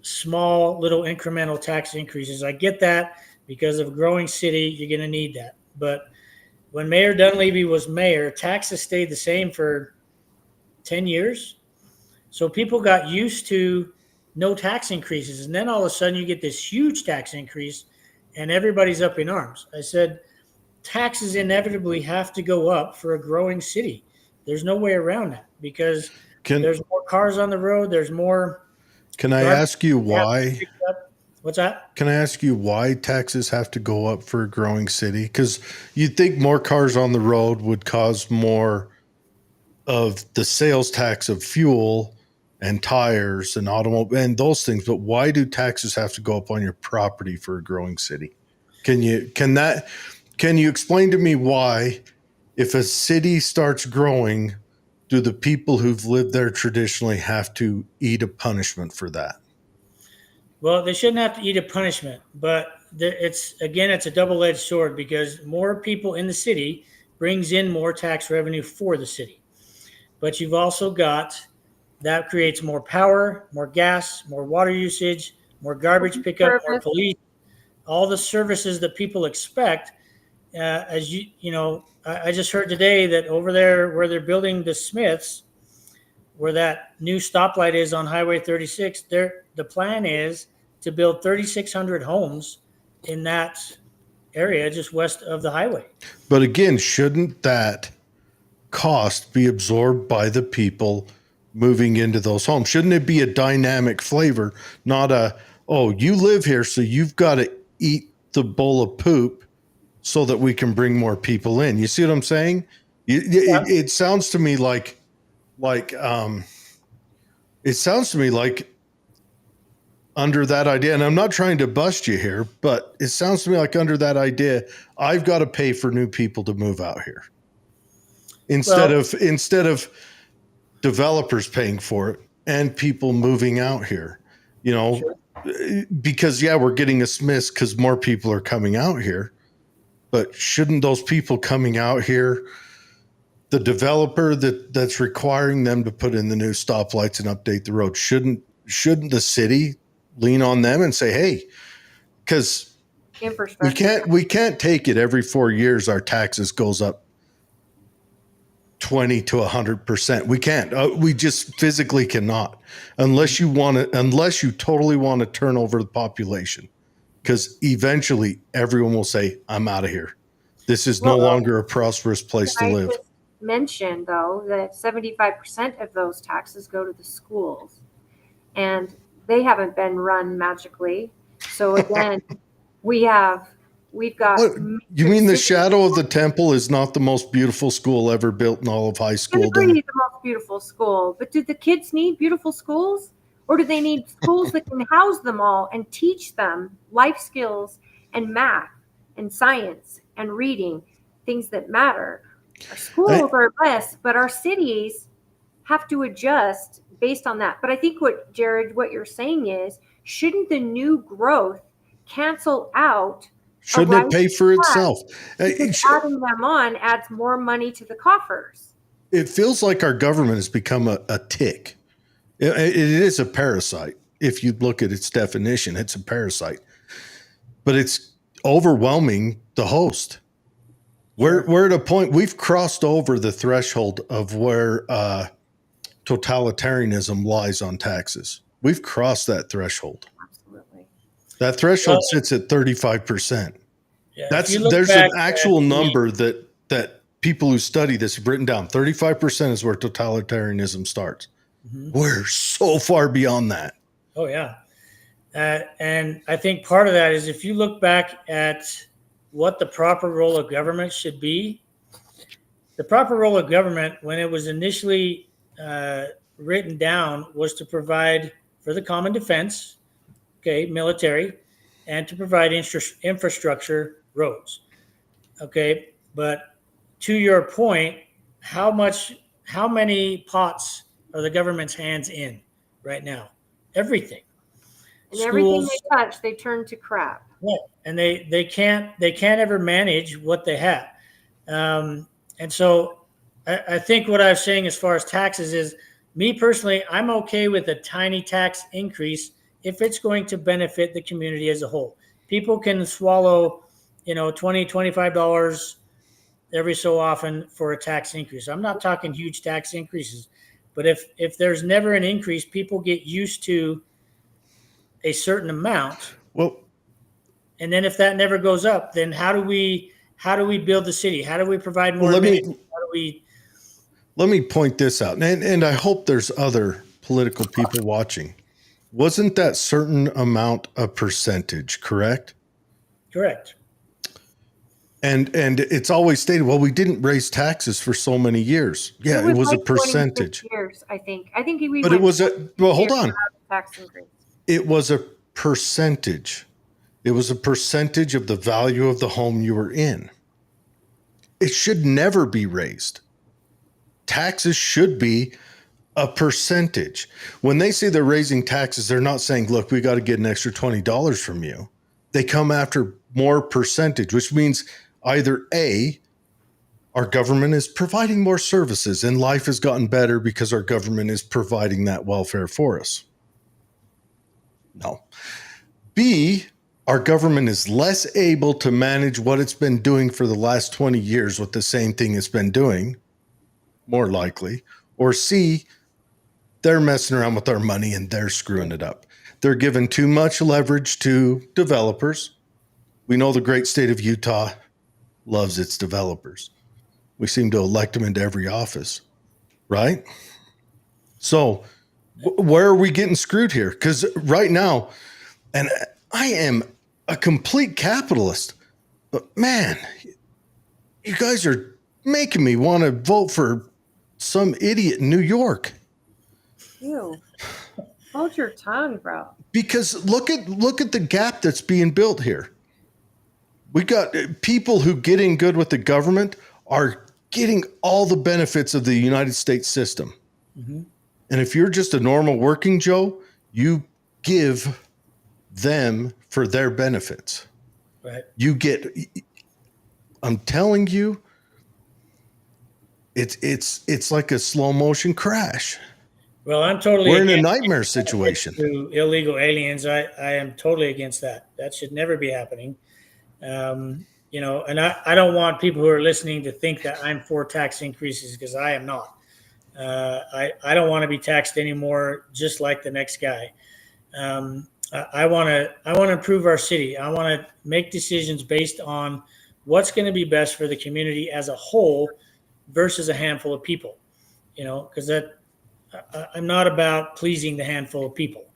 small little incremental tax increases. I get that because of a growing city, you're going to need that. But when Mayor Dunleavy was mayor, taxes stayed the same for 10 years. So people got used to no tax increases. And then all of a sudden you get this huge tax increase and everybody's up in arms. I said, taxes inevitably have to go up for a growing city. There's no way around that because there's more cars on the road. There's more. Can I ask you why? What's that? Can I ask you why taxes have to go up for a growing city? Because you'd think more cars on the road would cause more of the sales tax of fuel and tires and automobile and those things. But why do taxes have to go up on your property for a growing city? Can you explain to me why, if a city starts growing, do the people who've lived there traditionally have to eat a punishment for that? Well, they shouldn't have to eat a punishment, but it's a double-edged sword because more people in the city brings in more tax revenue for the city. But you've also got that creates more power, more gas, more water usage, more garbage pickup, more police, all the services that people expect. I just heard today that over there where they're building the Smiths, where that new stoplight is on Highway 36, the plan is to build 3,600 homes in that area just west of the highway. But again, shouldn't that cost be absorbed by the people moving into those homes? Shouldn't it be a dynamic flavor, not you live here, so you've got to eat the bowl of poop so that we can bring more people in? You see what I'm saying? It sounds to me like under that idea, and I'm not trying to bust you here, but it sounds to me like under that idea, I've got to pay for new people to move out here instead of developers paying for it and people moving out here, Sure. Because we're getting a Smiths because more people are coming out here, but shouldn't those people coming out here, the developer that's requiring them to put in the new stoplights and update the road, shouldn't the city lean on them and say, hey, because we can't take it every 4 years our taxes goes up 20 to 100%. We can't. We just physically cannot, unless you totally want to turn over the population, because eventually everyone will say, I'm out of here. This is no longer a prosperous place to live. I just mentioned, though, that 75% of those taxes go to the schools, and they haven't been run magically. So again, we've got. What, you mean the Shadow of the Temple is not the most beautiful school ever built in all of high school? It's the most beautiful school, but do the kids need beautiful schools, or do they need schools that can house them all and teach them life skills and math and science and reading, things that matter? Our schools are blessed, but our cities have to adjust based on that. But I think what you're saying is, shouldn't the new growth cancel out? Shouldn't it pay for itself? Adding them on adds more money to the coffers. It feels like our government has become a tick. It is a parasite. If you look at its definition, it's a parasite. But it's overwhelming the host. We're at a point, we've crossed over the threshold of where totalitarianism lies on taxes. We've crossed that threshold. Absolutely. That threshold sits at 35%. Yeah, there's an actual number that people who study this have written down. 35% is where totalitarianism starts. Mm-hmm. We're so far beyond that. Oh, yeah. And I think part of that is, if you look back at what the proper role of government should be, the proper role of government, when it was initially written down was to provide for the common defense, okay, military, and to provide infrastructure, roads. Okay, but to your point, how many pots are the government's hands in right now? Everything. And everything Schools, they touch, they turn to crap. yeah, and they can't ever manage what they have. And so I think what I was saying as far as taxes is, me personally, I'm okay with a tiny tax increase if it's going to benefit the community as a whole. People can swallow, $20, $25 every so often for a tax increase. I'm not talking huge tax increases, but if there's never an increase, people get used to a certain amount. Well, And then if that never goes up, then how do we build the city? How do we provide more amenities? How do we? Let me point this out, and I hope there's other political people watching. Wasn't that certain amount a percentage, correct? Correct. And it's always stated, well, we didn't raise taxes for so many years. Yeah, it was like a percentage. 26 years, I think. We. But it was hold on. Tax increase. It was a percentage. It was a percentage of the value of the home you were in. It should never be raised. Taxes should be a percentage. When they say they're raising taxes, they're not saying, look, we got to get an extra $20 from you. They come after more percentage, which means either A, our government is providing more services and life has gotten better because our government is providing that welfare for us. No. B, our government is less able to manage what it's been doing for the last 20 years with the same thing it's been doing, more likely. Or C, they're messing around with our money and they're screwing it up. They're giving too much leverage to developers. We know the great state of Utah loves its developers. We seem to elect them into every office, right? So where are we getting screwed here? Because right now, and I am a complete capitalist, but man, you guys are making me want to vote for some idiot in New York. Ew. Hold your tongue, bro. Because look at the gap that's being built here. We got people who get in good with the government are getting all the benefits of the United States system. Mm-hmm. And if you're just a normal working Joe, you give them for their benefits. Right. You get, I'm telling you, it's like a slow motion crash. Well, I'm totally. We're in a nightmare situation. To illegal aliens, I am totally against that. That should never be happening. And I don't want people who are listening to think that I'm for tax increases, because I am not. I don't want to be taxed anymore, just like the next guy. I want to improve our city. I want to make decisions based on what's going to be best for the community as a whole versus a handful of people. Because I'm not about pleasing the handful of people.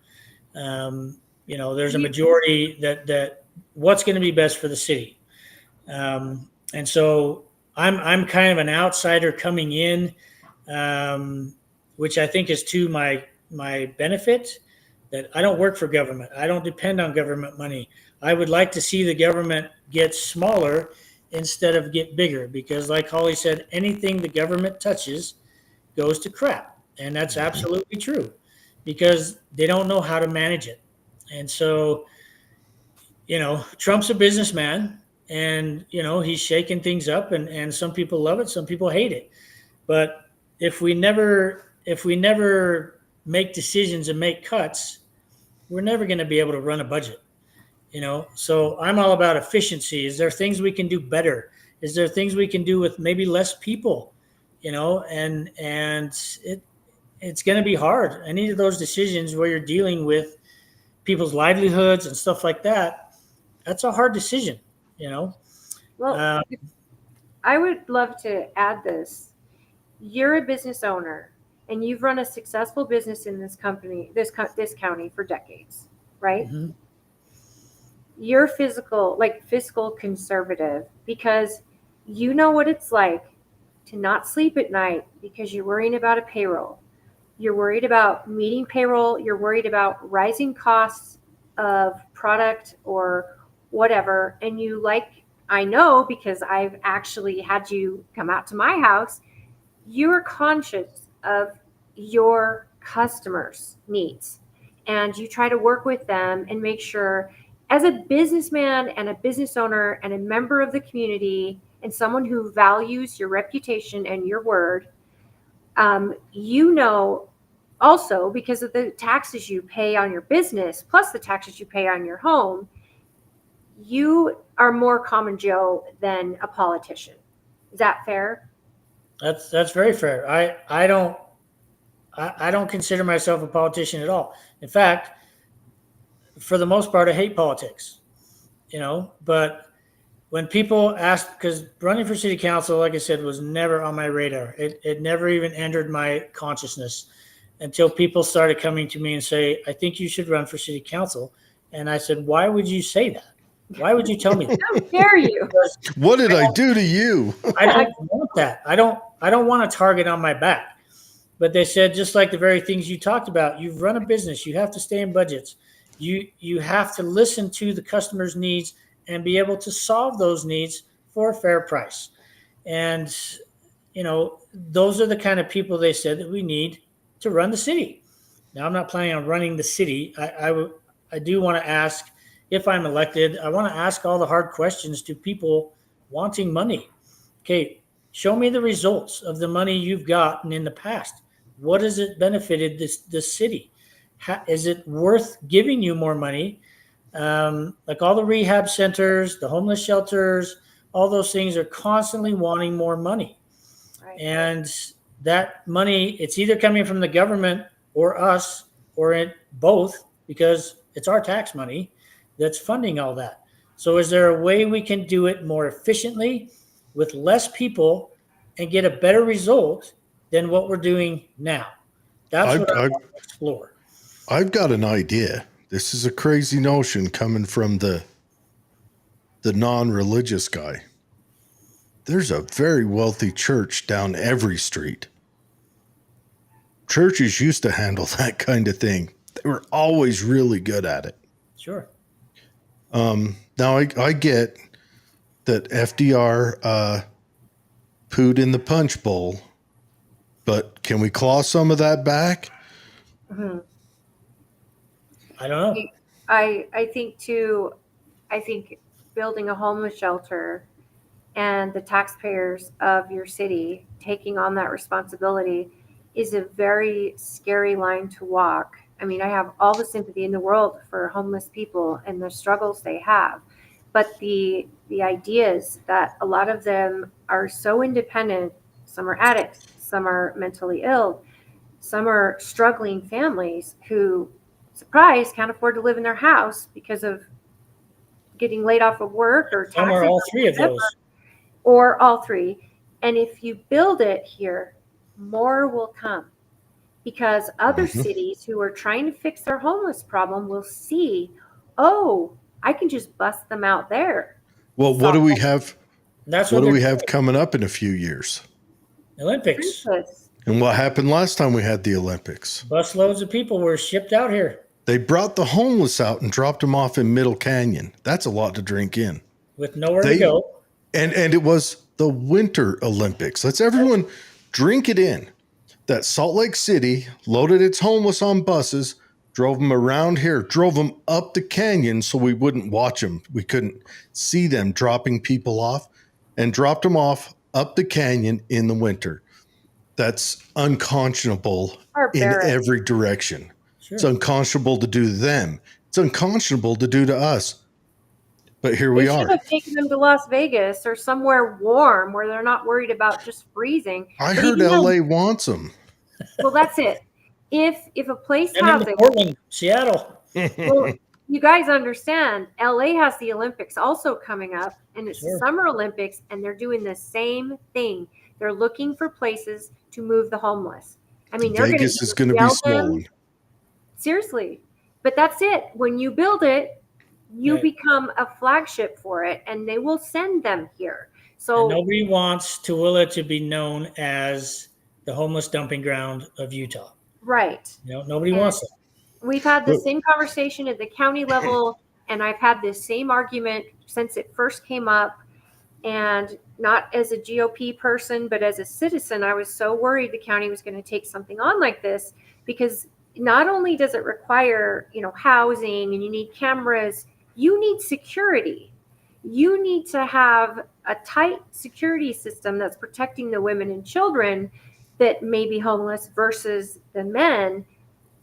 There's a majority that what's going to be best for the city. And so I'm kind of an outsider coming in, which I think is to my benefit, that I don't work for government. I don't depend on government money. I would like to see the government get smaller instead of get bigger, because like Holly said, anything the government touches goes to crap. And that's absolutely true, because they don't know how to manage it. And so, Trump's a businessman, and, he's shaking things up, and some people love it, some people hate it. But if we never make decisions and make cuts, we're never going to be able to run a budget. So I'm all about efficiency. Is there things we can do better? Is there things we can do with maybe less people? And it's going to be hard. Any of those decisions where you're dealing with people's livelihoods and stuff like that, that's a hard decision, Well, I would love to add this. You're a business owner, and you've run a successful business in this county for decades, right? Mm-hmm. You're fiscal conservative, because you know what it's like to not sleep at night because you're worrying about a payroll. you're worried about meeting payroll, you're worried about rising costs of product or whatever, and you I know because I've actually had you come out to my house, you're conscious of your customers' needs and you try to work with them and make sure, as a businessman and a business owner and a member of the community and someone who values your reputation and your word, you know, also because of the taxes you pay on your business plus the taxes you pay on your home, you are more common Joe than a politician. Is that fair? That's very fair. I don't consider myself a politician at all. In fact, for the most part, I hate politics, but when people ask, because running for city council, like I said, was never on my radar. It never even entered my consciousness until people started coming to me and say, I think you should run for city council. And I said, why would you say that? Why would you tell me that? How dare you? What did I do to you? I don't want that. I don't want a target on my back. But they said, just like the very things you talked about, you've run a business, you have to stay in budgets. You have to listen to the customer's needs and be able to solve those needs for a fair price. And, those are the kind of people they said that we need to run the city. Now, I'm not planning on running the city. I do want to ask, if I'm elected, I want to ask all the hard questions to people wanting money. Okay, show me the results of the money you've gotten in the past. What has it benefited this city? Is it worth giving you more money? Like all the rehab centers, the homeless shelters, all those things are constantly wanting more money. Right. And that money, it's either coming from the government or us or both, because it's our tax money that's funding all that. So is there a way we can do it more efficiently with less people and get a better result than what we're doing now? That's what I want to explore. I've got an idea. This is a crazy notion coming from the non-religious guy. There's a very wealthy church down every street. Churches used to handle that kind of thing. They were always really good at it. Sure. Now I get that FDR pooed in the punch bowl, but can we claw some of that back? Mm-hmm. I don't know. I think building a homeless shelter and the taxpayers of your city taking on that responsibility is a very scary line to walk. I mean, I have all the sympathy in the world for homeless people and the struggles they have. But the ideas that a lot of them are so independent, some are addicts, some are mentally ill, some are struggling families who, surprise, can't afford to live in their house because of getting laid off of work or Some are all three of those. Or all three. And if you build it here, more will come. Because other cities who are trying to fix their homeless problem will see, oh, I can just bust them out there. Well, what do we have? That's what do we have coming up in a few years? Olympics. And what happened last time we had the Olympics? Busloads of people were shipped out here. They brought the homeless out and dropped them off in Middle Canyon. That's a lot to drink in. With nowhere to go. And it was the Winter Olympics. Let's everyone drink it in. That Salt Lake City loaded its homeless on buses, drove them around here, drove them up the canyon so we wouldn't watch them. We couldn't see them dropping people off, and dropped them off up the canyon in the winter. That's unconscionable in every direction. Sure. It's unconscionable to do to them. It's unconscionable to do to us. But here we are. Should have taken them to Las Vegas or somewhere warm where they're not worried about just freezing. I heard LA wants them. Well, that's it. If a place has it, Portland, Seattle. Well, you guys understand, LA has the Olympics also coming up, and it's the Summer Olympics, and they're doing the same thing. They're looking for places to move the homeless. I mean, Vegas is going to be swollen. Seriously, but that's it. When you build it, you become a flagship for it, and they will send them here. So and nobody wants Tooele to be known as the homeless dumping ground of Utah. Right. Nobody wants that. We've had the same conversation at the county level, and I've had this same argument since it first came up. And not as a GOP person, but as a citizen, I was so worried the county was going to take something on like this, because not only does it require, housing, and you need cameras, you need security. You need to have a tight security system that's protecting the women and children that may be homeless versus the men,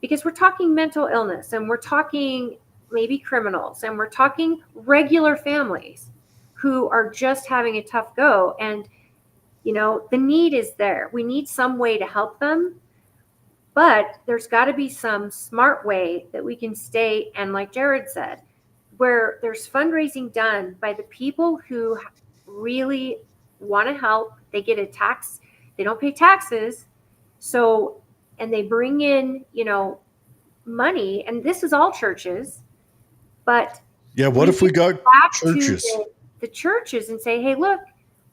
because we're talking mental illness, and we're talking maybe criminals, and we're talking regular families who are just having a tough go. And, the need is there. We need some way to help them, but there's got to be some smart way that we can stay. And like Jared said, where there's fundraising done by the people who really want to help, they get a tax, they don't pay taxes. So, and they bring in, money, and this is all churches, but yeah, what if we got churches? The churches and say, hey, look,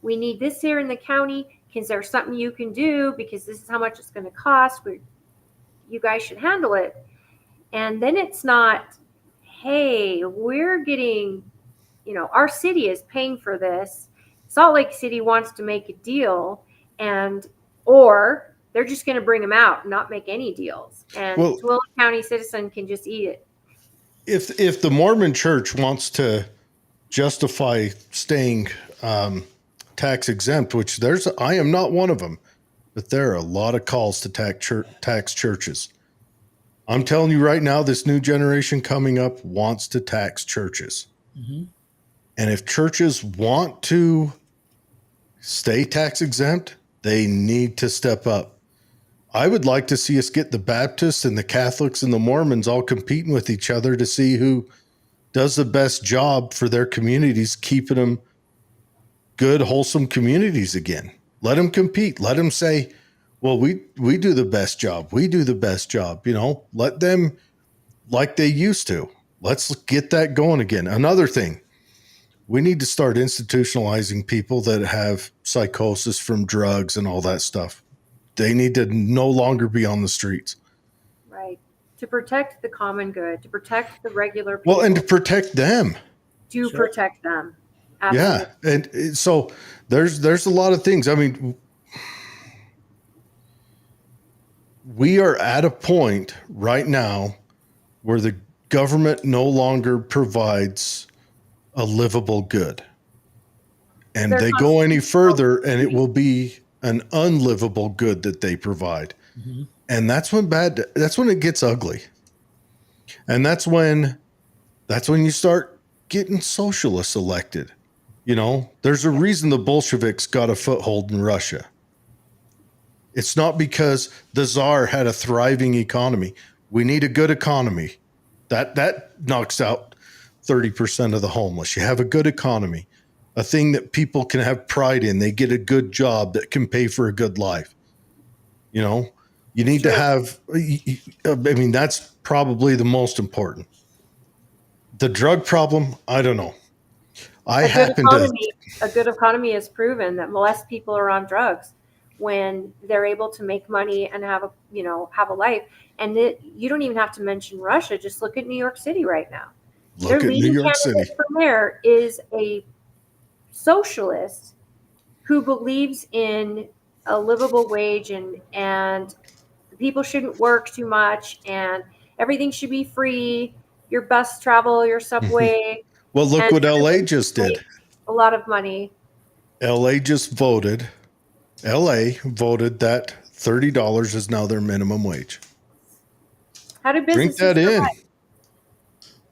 we need this here in the county. Is there something you can do? Because this is how much it's going to cost. You guys should handle it. And then it's not, hey, we're getting, our city is paying for this. Salt Lake City wants to make a deal, or they're just going to bring them out and not make any deals. And Tooele County citizen can just eat it. If the Mormon church wants to justify staying tax exempt, which I am not one of them, but there are a lot of calls to tax churches. I'm telling you right now, this new generation coming up wants to tax churches. Mm-hmm. And if churches want to stay tax exempt, they need to step up. I would like to see us get the Baptists and the Catholics and the Mormons all competing with each other to see who does the best job for their communities, keeping them good, wholesome communities again. Let them compete. Let them say, well, we do the best job. We do the best job. Let them like they used to. Let's get that going again. Another thing, we need to start institutionalizing people that have psychosis from drugs and all that stuff. They need to no longer be on the streets. Right. To protect the common good, to protect the regular people. Well, and to protect them. Protect them. Absolutely. Yeah. And so there's a lot of things. I mean, we are at a point right now where the government no longer provides a livable good. And they go any further and it will be an unlivable good that they provide. Mm-hmm. And that's when it gets ugly. And that's when you start getting socialists elected. There's a reason the Bolsheviks got a foothold in Russia. It's not because the Tsar had a thriving economy. We need a good economy. That knocks out 30% of the homeless. You have a good economy, a thing that people can have pride in. They get a good job that can pay for a good life. You need to have, that's probably the most important. The drug problem, I don't know. A good economy has proven that less people are on drugs when they're able to make money and have a life. And you don't even have to mention Russia. Just look at New York City right now. Look at New York City. From there is a socialist who believes in a livable wage and people shouldn't work too much and everything should be free. Your bus travel, your subway. Well, look what LA just did. A lot of money. LA voted that $30 is now their minimum wage. How do businesses drink that in? Survive?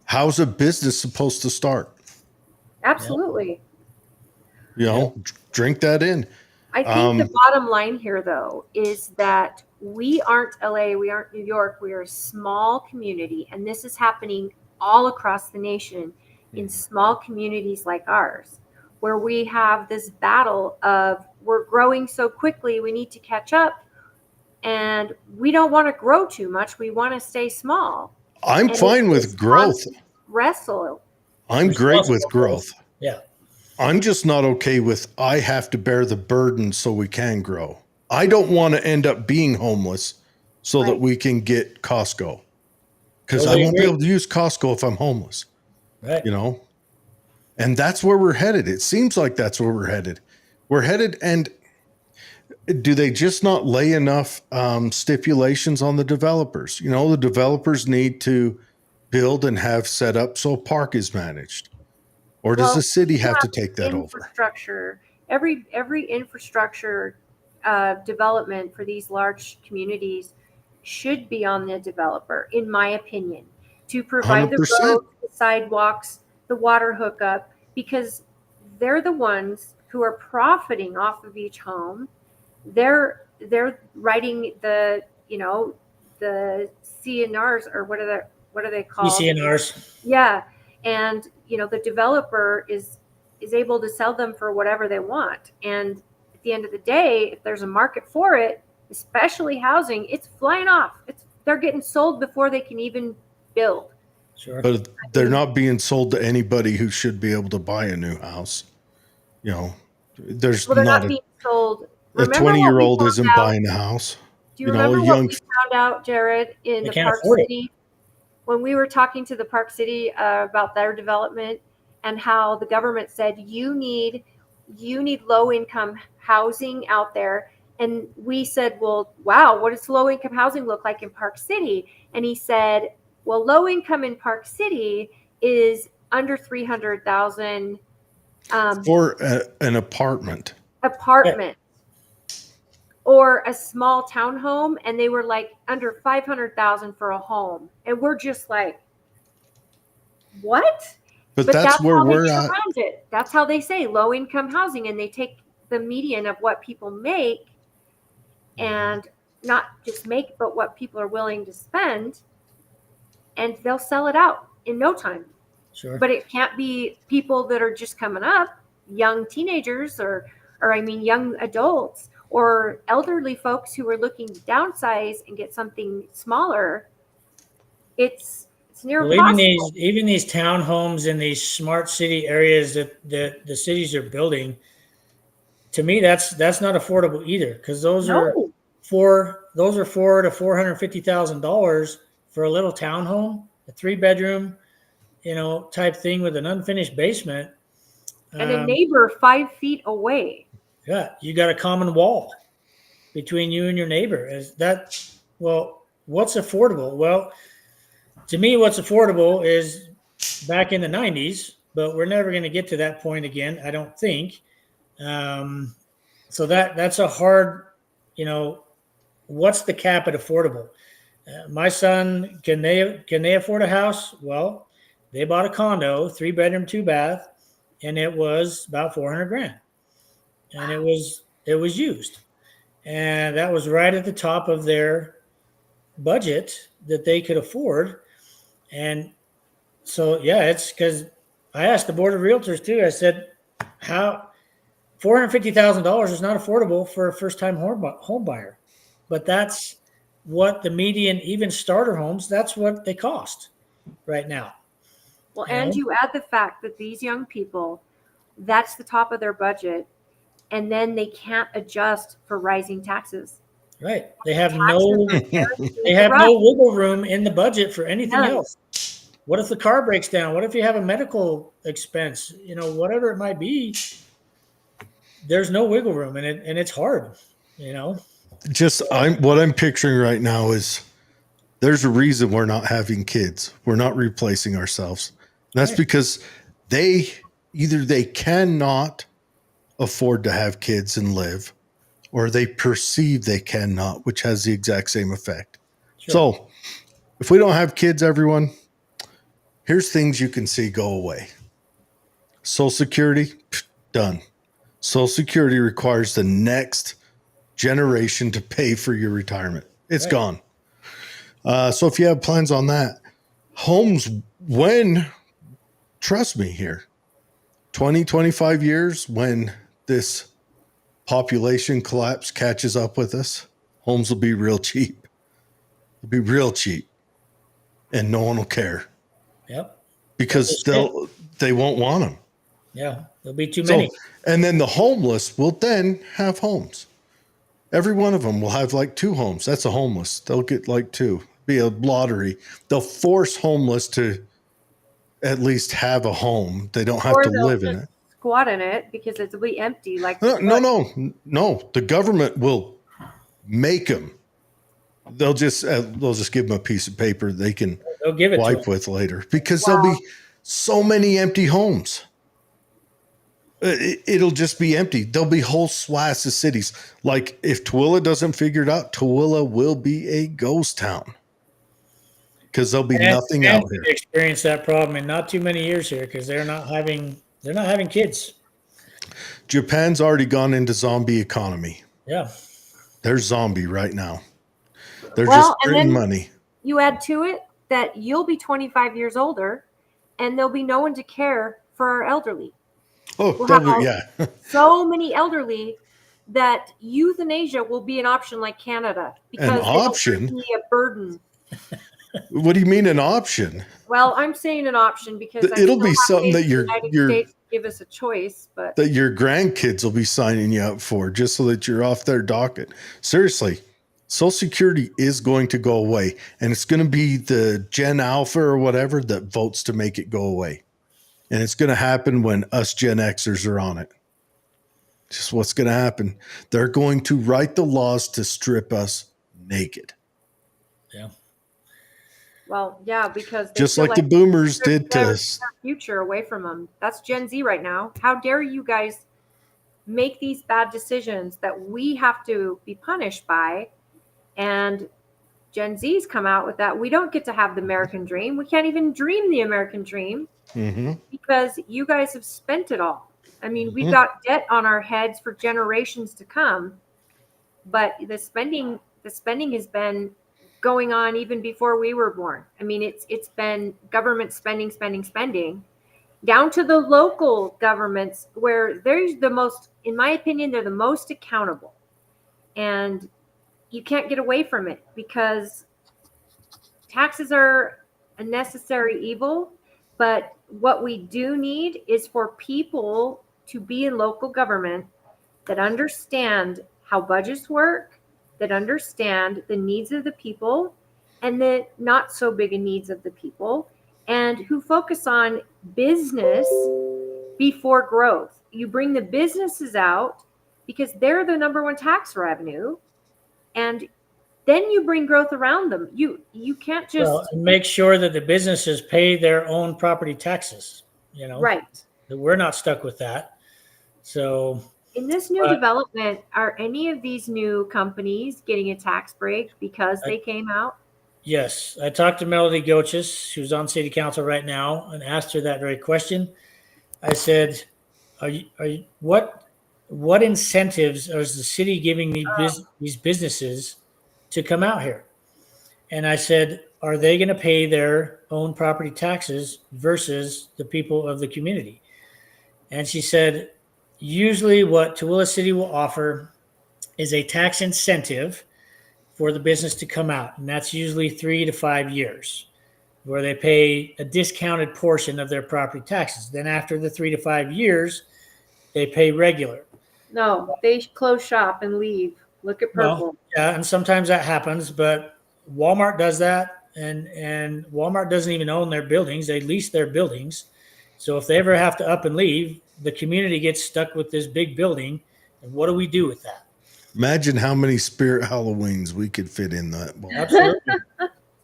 How's a business supposed to start? Absolutely. Drink that in. I think the bottom line here, though, is that we aren't LA, we aren't New York, we are a small community, and this is happening all across the nation in small communities like ours, where we have this battle of we're growing so quickly, we need to catch up, and we don't want to grow too much, we want to stay small. I'm fine with growth. Wrestle. I'm great with growth. Yeah. I'm just not okay with I have to bear the burden so we can grow. I don't want to end up being homeless so that Right. we can get Costco. Because I Totally won't be agree. able to use Costco if I'm homeless, Right. you know? And that's where we're headed. It seems like that's where we're headed. We're headed, and do they just not lay enough stipulations on the developers? You know, the developers need to build and have set up so a park is managed. Or does the city you have to take that over? infrastructure. Every infrastructure development for these large communities should be on the developer, in my opinion, to provide the 100%. roads, the sidewalks, the water hookup, because they're the ones who are profiting off of each home. They're writing the the CNRs, or what are they called? ECNRs. Yeah, and the developer is able to sell them for whatever they want. And at the end of the day, if there's a market for it, especially housing, it's flying off. They're getting sold before they can even build. Sure. But they're not being sold to anybody who should be able to buy a new house. You know, there's Well, they're not not being sold. a Remember what we 20-year-old found isn't out? buying a house. Do you remember a what young we found out, Jared, in They the can't Park afford it. City, when we were talking to the Park City about their development, and how the government said you need low income housing out there. And we said, well, wow, what does low income housing look like in Park City? And he said, well, low income in Park City is under 300,000 for an apartment. apartment. Or a small townhome, and they were like under 500,000 for a home, and we're just like, what? But But that's where how they we're get at. around it. That's how they say low income housing, and they take the median of what people make, and not just make, but what people are willing to spend, and they'll sell it out in no time. Sure. But it can't be people that are just coming up, young teenagers, or young adults, or elderly folks who are looking to downsize and get something smaller. It's near Well, impossible. even these townhomes in these smart city areas that the cities are building, to me, that's not affordable either, because those are No. $400,000 to $450,000 for a little townhome, a 3-bedroom, type thing with an unfinished basement. And a neighbor 5 feet away. Yeah, you got a common wall between you and your neighbor. Well, what's affordable? Well, to me, what's affordable is back in the 90s, but we're never going to get to that point again, I don't think. So that's a hard, what's the cap at affordable? My son, can they afford a house? Well, they bought a condo, 3-bedroom, 2-bath, and it was about $400,000, and it was used, and that was right at the top of their budget that they could afford. And so, yeah, it's because I asked the board of realtors too. I said, how $450,000 is not affordable for a first-time home buyer, but that's what the median, even starter homes, that's what they cost right now. Well, and you add the fact that these young people, that's the top of their budget, and then they can't adjust for rising taxes. Right. They have no wiggle room in the budget for anything else. What if the car breaks down? What if you have a medical expense? Whatever it might be, there's no wiggle room, and it's hard, What I'm picturing right now is there's a reason we're not having kids. We're not replacing ourselves. That's because they cannot afford to have kids and live, or they perceive they cannot, which has the exact same effect. Sure. So if we don't have kids, everyone, here's things you can see go away. Social Security, done. Social Security requires the next generation to pay for your retirement. It's gone. So if you have plans on that, homes, trust me here, 20, 25 years, when this population collapse catches up with us, homes will be real cheap. They'll be real cheap, and no one will care. Yep. Because they won't want them. Yeah, there'll be too many. And then the homeless will then have homes. Every one of them will have like 2 homes. That's a homeless. They'll get like 2. Be a lottery. They'll force homeless to at least have a home. They don't have Or to they'll live in just it. squat in it because it'll be empty. Like No. The government will make them. They'll just give them a piece of paper they can They'll give it wipe to with later because Wow. there'll be so many empty homes. It'll just be empty. There'll be whole swaths of cities. Like if Tooele doesn't figure it out, Tooele will be a ghost town because there'll be nothing out here. Experience that problem in not too many years here because they're not having kids. Japan's already gone into zombie economy. Yeah. They're zombie right now. They're Well, just and printing then- money. you add to it that you'll be 25 years older and there'll be no one to care for our elderly. Oh, Wow. yeah. So many elderly that euthanasia will be an option like Canada because An they don't option? wanna be a burden. What do you mean an option? Well, I'm saying an option because I'm It'll still be something happy that the United States give us a choice, but that your grandkids will be signing you up for just so that you're off their docket. Seriously, Social Security is going to go away, and it's going to be the Gen Alpha or whatever that votes to make it go away. And it's going to happen when us Gen Xers are on it. Just what's going to happen. They're going to write the laws to strip us naked. Yeah. well, yeah, because they Just feel like the boomers they're did to their us. future away from them. That's Gen Z right now. How dare you guys make these bad decisions that we have to be punished by? And Gen Z's come out with that. We don't get to have the American dream. We can't even dream the American dream Mm-hmm. because you guys have spent it all. I mean, we've Mhm. got debt on our heads for generations to come, but the spending has been going on even before we were born. I mean, it's been government spending down to the local governments where there's the most, in my opinion, they're the most accountable. And you can't get away from it because taxes are a necessary evil. But what we do need is for people to be in local government that understand how budgets work, that understand the needs of the people and the not so big a needs of the people, and who focus on business before growth. You bring the businesses out because they're the number one tax revenue, and then you bring growth around them. You can't just And make sure that the businesses pay their own property taxes. right. That we're not stuck with that. So In this new development, are any of these new companies getting a tax break because they came out? yes, I talked to Melody Goches, who's on city council right now, and asked her that very question. I said, what incentives is the city giving these businesses to come out here? And I said, are they going to pay their own property taxes versus the people of the community? And she said, usually what Tooele City will offer is a tax incentive for the business to come out. And that's usually 3 to 5 years where they pay a discounted portion of their property taxes. Then after the 3 to 5 years, they pay regular. No, they close shop and leave. Look at Purple. Well, yeah, and sometimes that happens, but Walmart does that, and Walmart doesn't even own their buildings. They lease their buildings. So if they ever have to up and leave, the community gets stuck with this big building. And what do we do with that? Imagine how many Spirit Halloweens we could fit in that ball. Absolutely.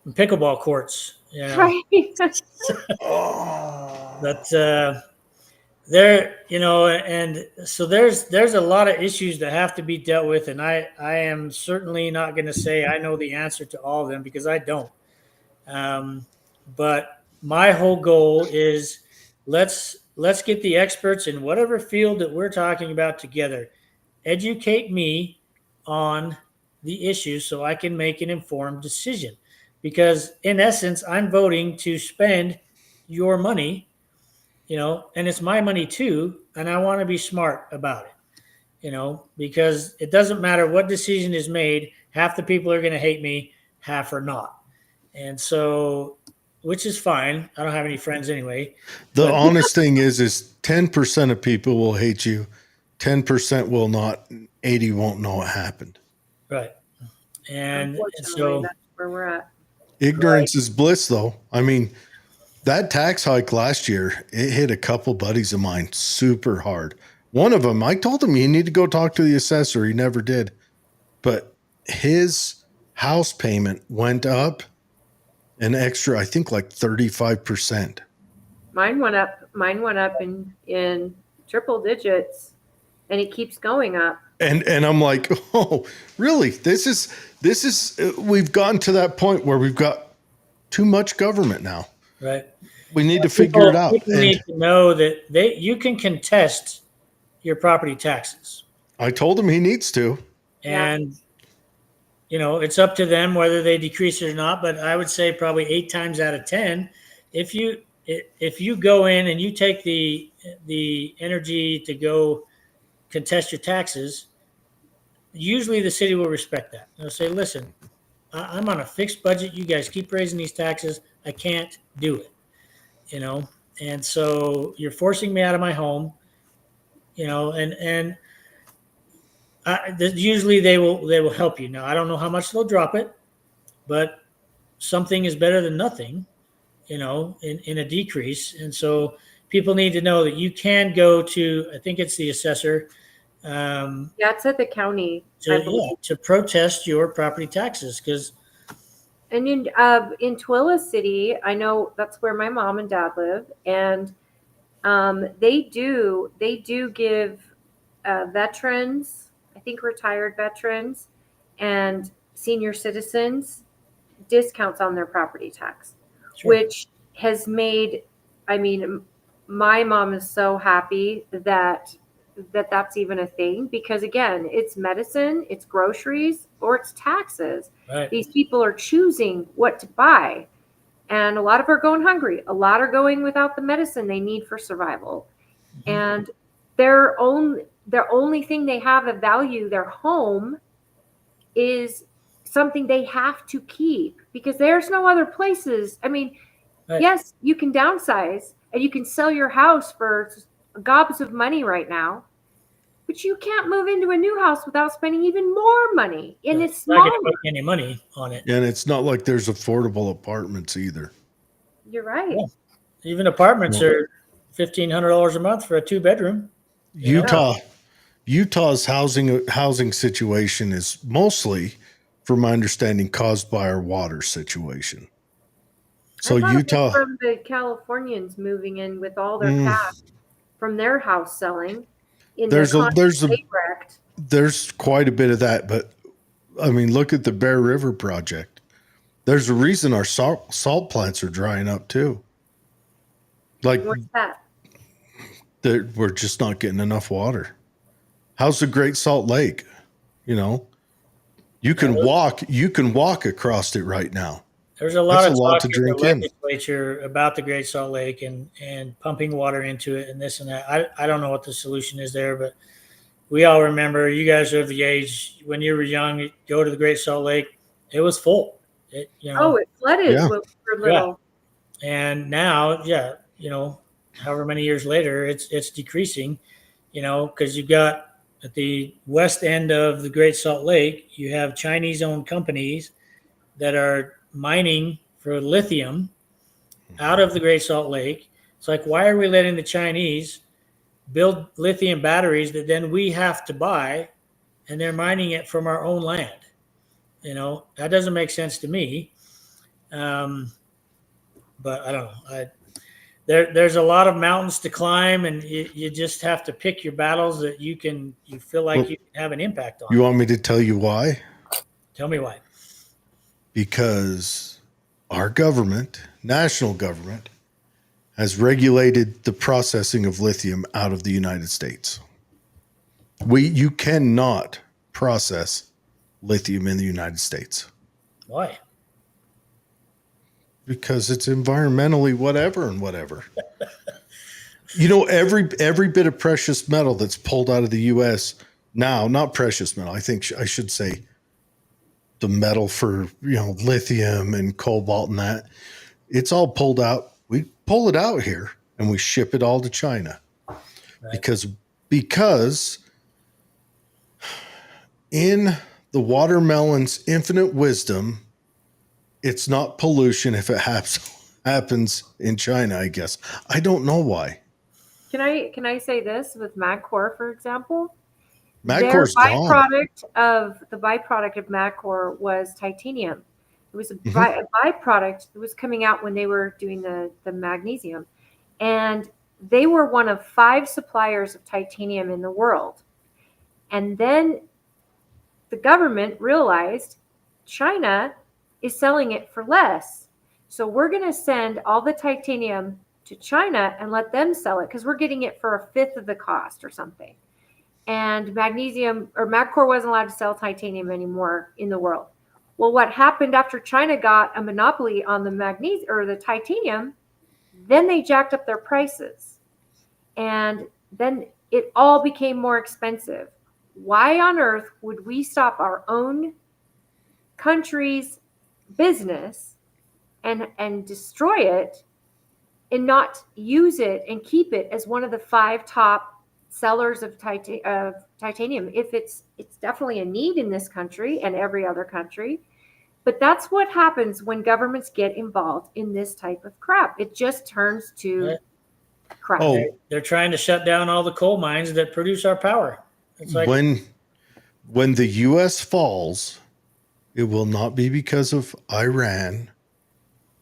And pickleball courts. Yeah. Right. Oh. But there, and so there's a lot of issues that have to be dealt with, and I am certainly not going to say I know the answer to all of them because I don't. But my whole goal is let's get the experts in whatever field that we're talking about together, educate me on the issues so I can make an informed decision. Because in essence, I'm voting to spend your money, and it's my money too, and I want to be smart about it, because it doesn't matter what decision is made, half the people are going to hate me, half are not. And so, which is fine. I don't have any friends anyway. The honest thing is 10% of people will hate you, 10% will not, 80 won't know what happened. Right. And Unfortunately, so, that's where we're at. Ignorance is bliss, though. I mean, that tax hike last year, it hit a couple buddies of mine super hard. One of them, I told him you need to go talk to the assessor. He never did. But his house payment went up an extra, I think like 35%. Mine went up in triple digits, and it keeps going up. And I'm like, oh, really? This is we've gotten to that point where we've got too much government now. right. We need to figure it out. People need to know that you can contest your property taxes. I told him he needs to. And, it's up to them whether they decrease it or not. But I would say probably 8 times out of 10, if you go in and you take the energy to go contest your taxes, usually the city will respect that. They'll say, listen, I'm on a fixed budget. You guys keep raising these taxes. I can't do it, and so you're forcing me out of my home, and usually they will help you. Now, I don't know how much they'll drop it, but something is better than nothing, in a decrease. And so people need to know that you can go to, I think it's the assessor. Yeah, it's at the county. To protest your property taxes, because. And in Tooele City, I know that's where my mom and dad live, and they do give veterans, I think retired veterans, and senior citizens discounts on their property tax, Sure. which has made, my mom is so happy that that's even a thing, because again, it's medicine, it's groceries, or it's taxes. Right. These people are choosing what to buy, and a lot of them are going hungry. A lot are going without the medicine they need for survival. Mm-hmm. And their only thing they have of value, their home, is something they have to keep, because there's no other places. Right. Yes, you can downsize and you can sell your house for gobs of money right now, but you can't move into a new house without spending even more money. And it's smaller. Not going to make any money on it. And it's not like there's affordable apartments either. You're right. Yeah. Even apartments are $1,500 a month for a 2-bedroom. Utah's housing situation is mostly, from my understanding, caused by our water situation. So Utah, from the Californians moving in with all their cash from their house selling. There's quite a bit of that, but look at the Bear River project. There's a reason our salt plants are drying up too. Like, what's that? We're just not getting enough water. How's the Great Salt Lake? You can walk across it right now. There's a lot of talk to in drink the in. legislature about the Great Salt Lake and pumping water into it and this and that. I don't know what the solution is there, but we all remember, you guys are of the age, when you were young, you go to the Great Salt Lake, it was full. It flooded when we were little. Yeah. And now, however many years later, it's decreasing, because you've got at the west end of the Great Salt Lake, you have Chinese-owned companies that are mining for lithium out of the Great Salt Lake. It's like, why are we letting the Chinese build lithium batteries that then we have to buy, and they're mining it from our own land? That doesn't make sense to me. But I don't know. There's a lot of mountains to climb, and you just have to pick your battles that you feel like you can have an impact on. You want me to tell you why? Tell me why. Because our government, national government, has regulated the processing of lithium out of the United States. You cannot process lithium in the United States. Why? Because it's environmentally whatever. Every bit of precious metal that's pulled out of the U.S. now, not precious metal, I think I should say the metal for, lithium and cobalt and that, it's all pulled out. We pull it out here and we ship it all to China. Right. Because in the watermelon's infinite wisdom, it's not pollution if it happens in China, I guess. I don't know why. Can I say this with Magcor, for example? Magcor's Their gone. byproduct of Magcor was titanium. It was a byproduct that was coming out when they were doing the magnesium. And they were one of 5 suppliers of titanium in the world. And then the government realized China is selling it for less. So we're going to send all the titanium to China and let them sell it because we're getting it for 1/5 of the cost or something. And magnesium or Magcor wasn't allowed to sell titanium anymore in the world. Well, what happened after China got a monopoly on the magnesium or the titanium, then they jacked up their prices. And then it all became more expensive. Why on earth would we stop our own country's business and destroy it and not use it and keep it as one of the 5 top sellers of titanium? If it's definitely a need in this country and every other country. But that's what happens when governments get involved in this type of crap. It just turns to crap. Oh. They're trying to shut down all the coal mines that produce our power. It's like when the U.S. falls, it will not be because of Iran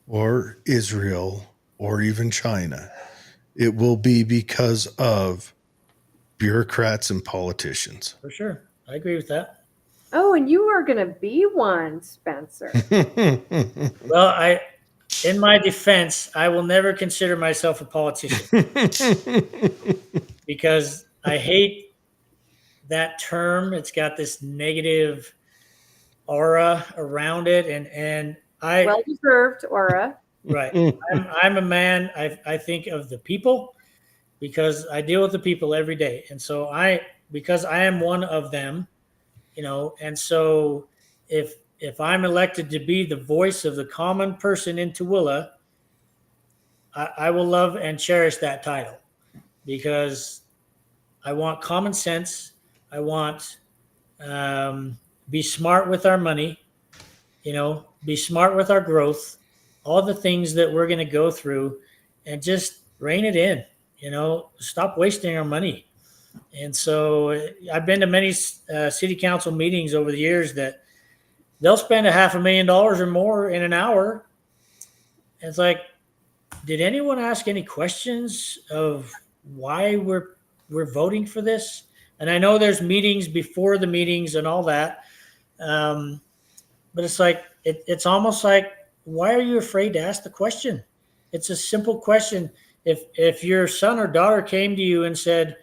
or Israel or even China. It will be because of bureaucrats and politicians. For sure. I agree with that. Oh, and you are going to be one, Spencer. Well, in my defense, I will never consider myself a politician because I hate that term. It's got this negative aura around it, and well-deserved aura. Right. I'm a man. I think of the people because I deal with the people every day, and so because I am one of them, and so if I'm elected to be the voice of the common person in Tooele, I will love and cherish that title because I want common sense. I want be smart with our money, be smart with our growth, all the things that we're going to go through, and just rein it in, stop wasting our money. And so I've been to many city council meetings over the years that they'll spend $500,000 or more in an hour. And it's like, did anyone ask any questions of why we're voting for this? And I know there's meetings before the meetings and all that. But it's like, it's almost like, why are you afraid to ask the question? It's a simple question. If your son or daughter came to you and said,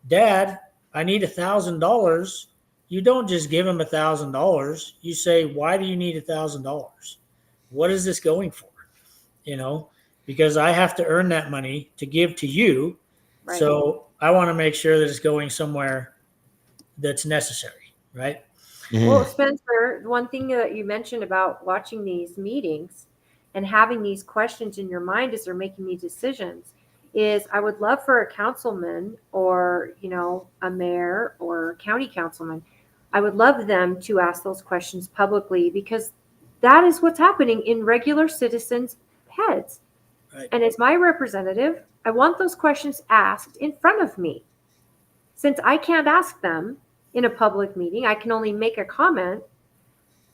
Dad, I need $1,000, you don't just give them $1,000. You say, why do you need $1,000? What is this going for? Because I have to earn that money to give to you. Right. So I want to make sure that it's going somewhere that's necessary, right? Mm-hmm. Well, Spencer, one thing that you mentioned about watching these meetings and having these questions in your mind as they're making these decisions is I would love for a councilman or, a mayor or county councilman, I would love them to ask those questions publicly because that is what's happening in regular citizens' heads. Right. And as my representative, I want those questions asked in front of me. Since I can't ask them in a public meeting, I can only make a comment.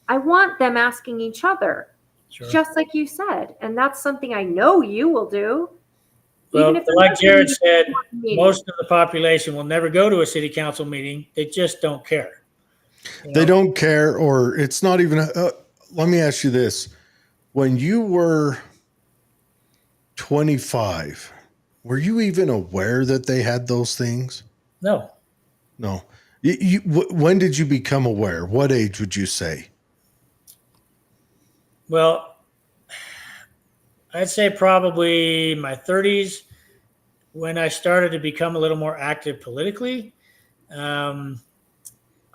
I want them asking each other, sure. Just like you said. And that's something I know you will do. Well, like Jared said, most of the population will never go to a city council meeting. They just don't care. They don't care, or it's not even. Let me ask you this. When you were 25, were you even aware that they had those things? No. When did you become aware? What age would you say? Well, I'd say probably my 30s when I started to become a little more active politically.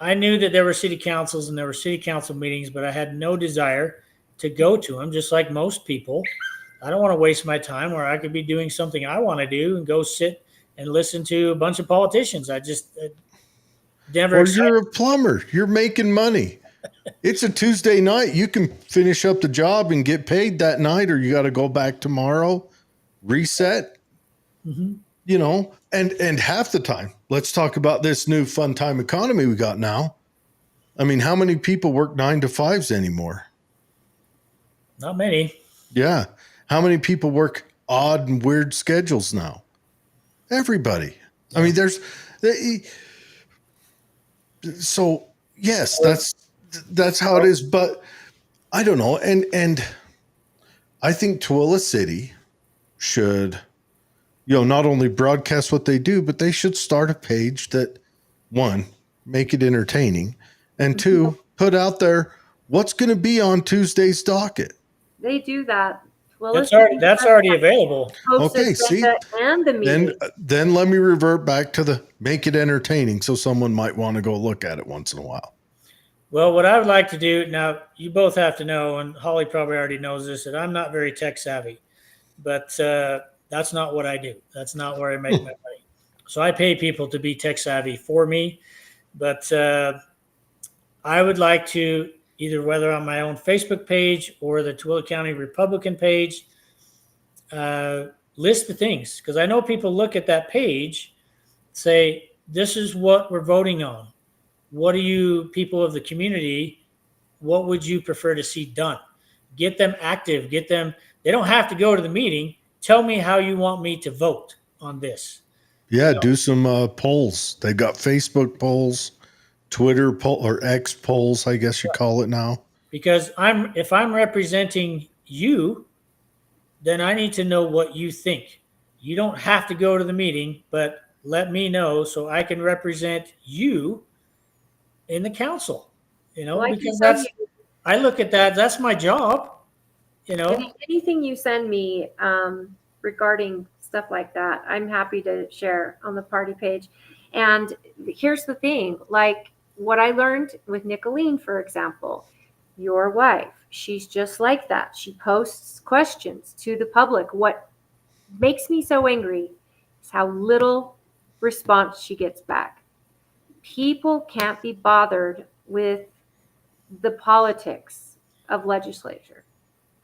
I knew that there were city councils and there were city council meetings, but I had no desire to go to them, just like most people. I don't want to waste my time where I could be doing something I want to do and go sit and listen to a bunch of politicians. I just never. Or you're a plumber. You're making money. It's a Tuesday night. You can finish up the job and get paid that night, or you got to go back tomorrow, reset. Mm-hmm. You know, and half the time, let's talk about this new fun time economy we got now. I mean, how many people work 9 to 5s anymore? Not many. Yeah. How many people work odd and weird schedules now? Everybody. I mean, so yes, that's how it is. But I don't know. And I think Tooele City should, not only broadcast what they do, but they should start a page that, one, make it entertaining, and two, put out there what's going to be on Tuesday's docket. They do that. Well, That's already available. Okay, see, and the meeting. Then let me revert back to the make it entertaining, so someone might want to go look at it once in a while. Well, what I would like to do now, you both have to know, and Holly probably already knows this, that I'm not very tech savvy, but that's not what I do. That's not where I make my money. So I pay people to be tech savvy for me, but I would like to, either whether on my own Facebook page or the Tooele County Republican page, list the things. Because I know people look at that page, say, this is what we're voting on. What do you, people of the community, what would you prefer to see done? Get them active. Get them, they don't have to go to the meeting. Tell me how you want me to vote on this. Yeah, do some polls. They've got Facebook polls, Twitter poll, or X polls, I guess you call it now. Because if I'm representing you, then I need to know what you think. You don't have to go to the meeting, but let me know so I can represent you in the council. Because I look at that. That's my job. Anything you send me regarding stuff like that, I'm happy to share on the party page. And here's the thing, like what I learned with Nicolene, for example, your wife, she's just like that. She posts questions to the public. What makes me so angry is how little response she gets back. People can't be bothered with the politics of legislature.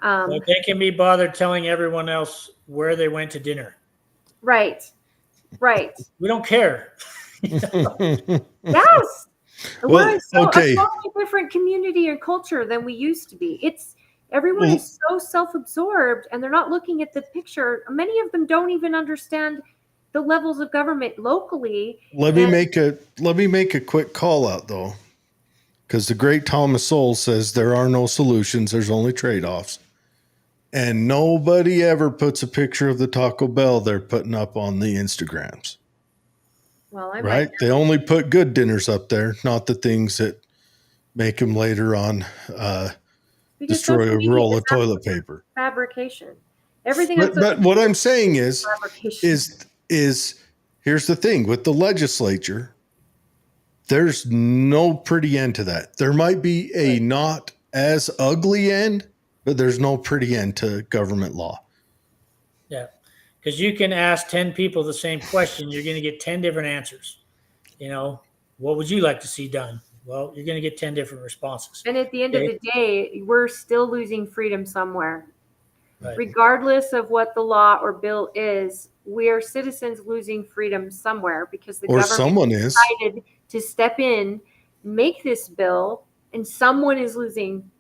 But they can be bothered telling everyone else where they went to dinner. Right. We don't care. Yes. We're a totally different community and culture than we used to be. Everyone is so self-absorbed, and they're not looking at the picture. Many of them don't even understand the levels of government locally. Let me make a quick call out though, because the great Thomas Sowell says there are no solutions, there's only trade-offs. And nobody ever puts a picture of the Taco Bell they're putting up on the Instagrams. Well, right? They only put good dinners up there, not the things that make them later on destroy a roll of toilet paper. Fabrication. Everything. But what I'm saying is here's the thing with the legislature. There's no pretty end to that. There might be a not as ugly end, but there's no pretty end to government law. Yeah. Because you can ask 10 people the same question. You're going to get 10 different answers. What would you like to see done? Well, you're going to get 10 different responses. And at the end of the day, we're still losing freedom somewhere. Right. Regardless of what the law or bill is, we are citizens losing freedom somewhere because the government decided to step in, make this bill, and someone is losing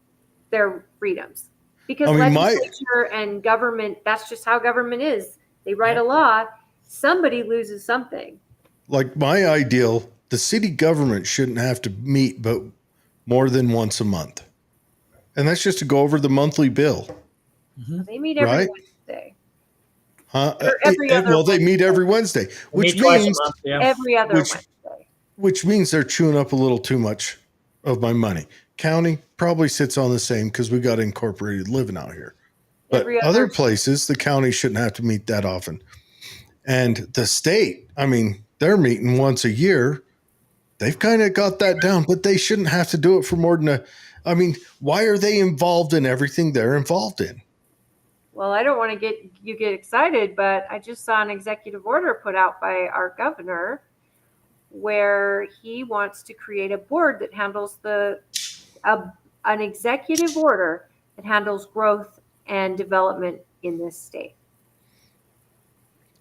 their freedoms. Because legislature and government, that's just how government is. They write a law, somebody loses something. Like my ideal, the city government shouldn't have to meet but more than once a month. And that's just to go over the monthly bill. Mm-hmm. They meet every Wednesday. They meet every Wednesday, which means every other Wednesday. Which means they're chewing up a little too much of my money. County probably sits on the same because we got incorporated living out here. But other places, the county shouldn't have to meet that often. And the state, I mean, they're meeting once a year. They've kind of got that down, but they shouldn't have to do it for more than why are they involved in everything they're involved in? Well, I don't want to get excited, but I just saw an executive order put out by our governor where he wants to create a board that handles the an executive order that handles growth and development in this state.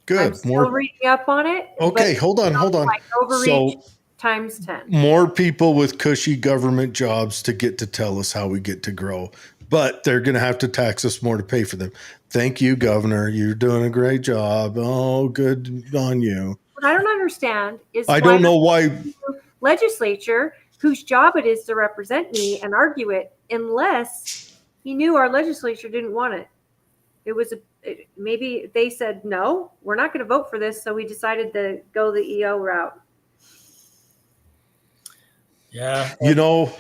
Good. I'm still reading up on it. Okay, but hold on. like overreach So times 10. more people with cushy government jobs to get to tell us how we get to grow, but they're going to have to tax us more to pay for them. Thank you, Governor. You're doing a great job. Oh, good on you. What I don't understand is I don't know why. Legislature, whose job it is to represent me and argue it, unless he knew our legislature didn't want it. Maybe they said, no, we're not going to vote for this. So we decided to go the EO route. Yeah. You know,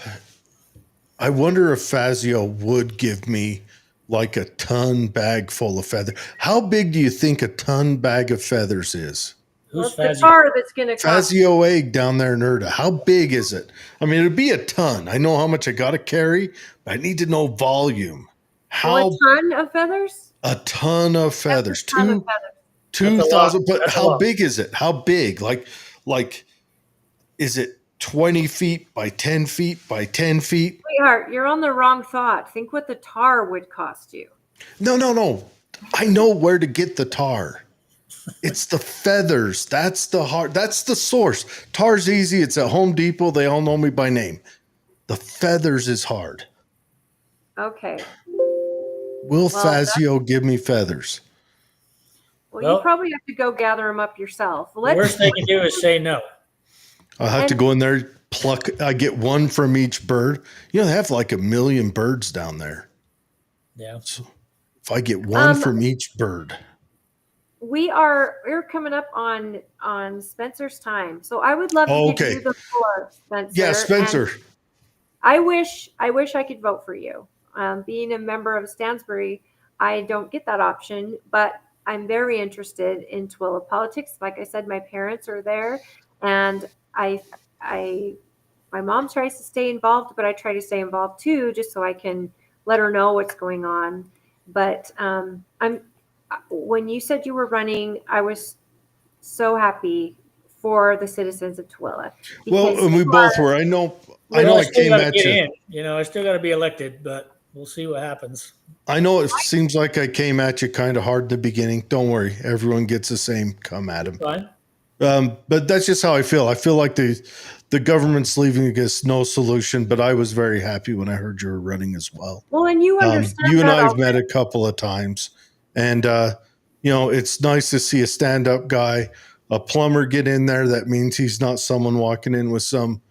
I wonder if Fazio would give me like a ton bag full of feathers. How big do you think a ton bag of feathers is? Who's the Fazio? tar that's going to cost. Fazio egg down there in Erda. How big is it? I mean, it'd be a ton. I know how much I got to carry, but I need to know volume. A ton of feathers? A ton of feathers. That's a ton of feathers. 2,000. But That's a how lot. big is it? How big? Like, is it 20 feet by 10 feet by 10 feet? Sweetheart, you're on the wrong thought. Think what the tar would cost you. No. I know where to get the tar. It's the feathers. That's the heart. That's the source. Tar's easy. It's at Home Depot. They all know me by name. The feathers is hard. Okay. Will Fazio give me feathers? Well, you probably have to go gather them up yourself. The worst they can do is say no. I'll have to go in there, pluck. I get one from each bird. You know, they have like 1 million birds down there. Yeah. So if I get one from each bird. We're coming up on Spencer's time. So I would love to give you the floor, Spencer. Yeah, Spencer. And I wish I could vote for you. Being a member of Stansbury, I don't get that option, but I'm very interested in Tooele politics. Like I said, my parents are there, and my mom tries to stay involved, but I try to stay involved too, just so I can let her know what's going on. But when you said you were running, I was so happy for the citizens of Tooele. Well, and we both were. I know I came at you. I still got to be elected, but we'll see what happens. I know it seems like I came at you kind of hard in the beginning. Don't worry. Everyone gets the same come at him. Fine. But that's just how I feel. I feel like the government's leaving us no solution, but I was very happy when I heard you were running as well. Well, and you understand you and that I have met a couple of times, and it's nice to see a stand-up guy, a plumber get in there. That means he's not someone walking in with some,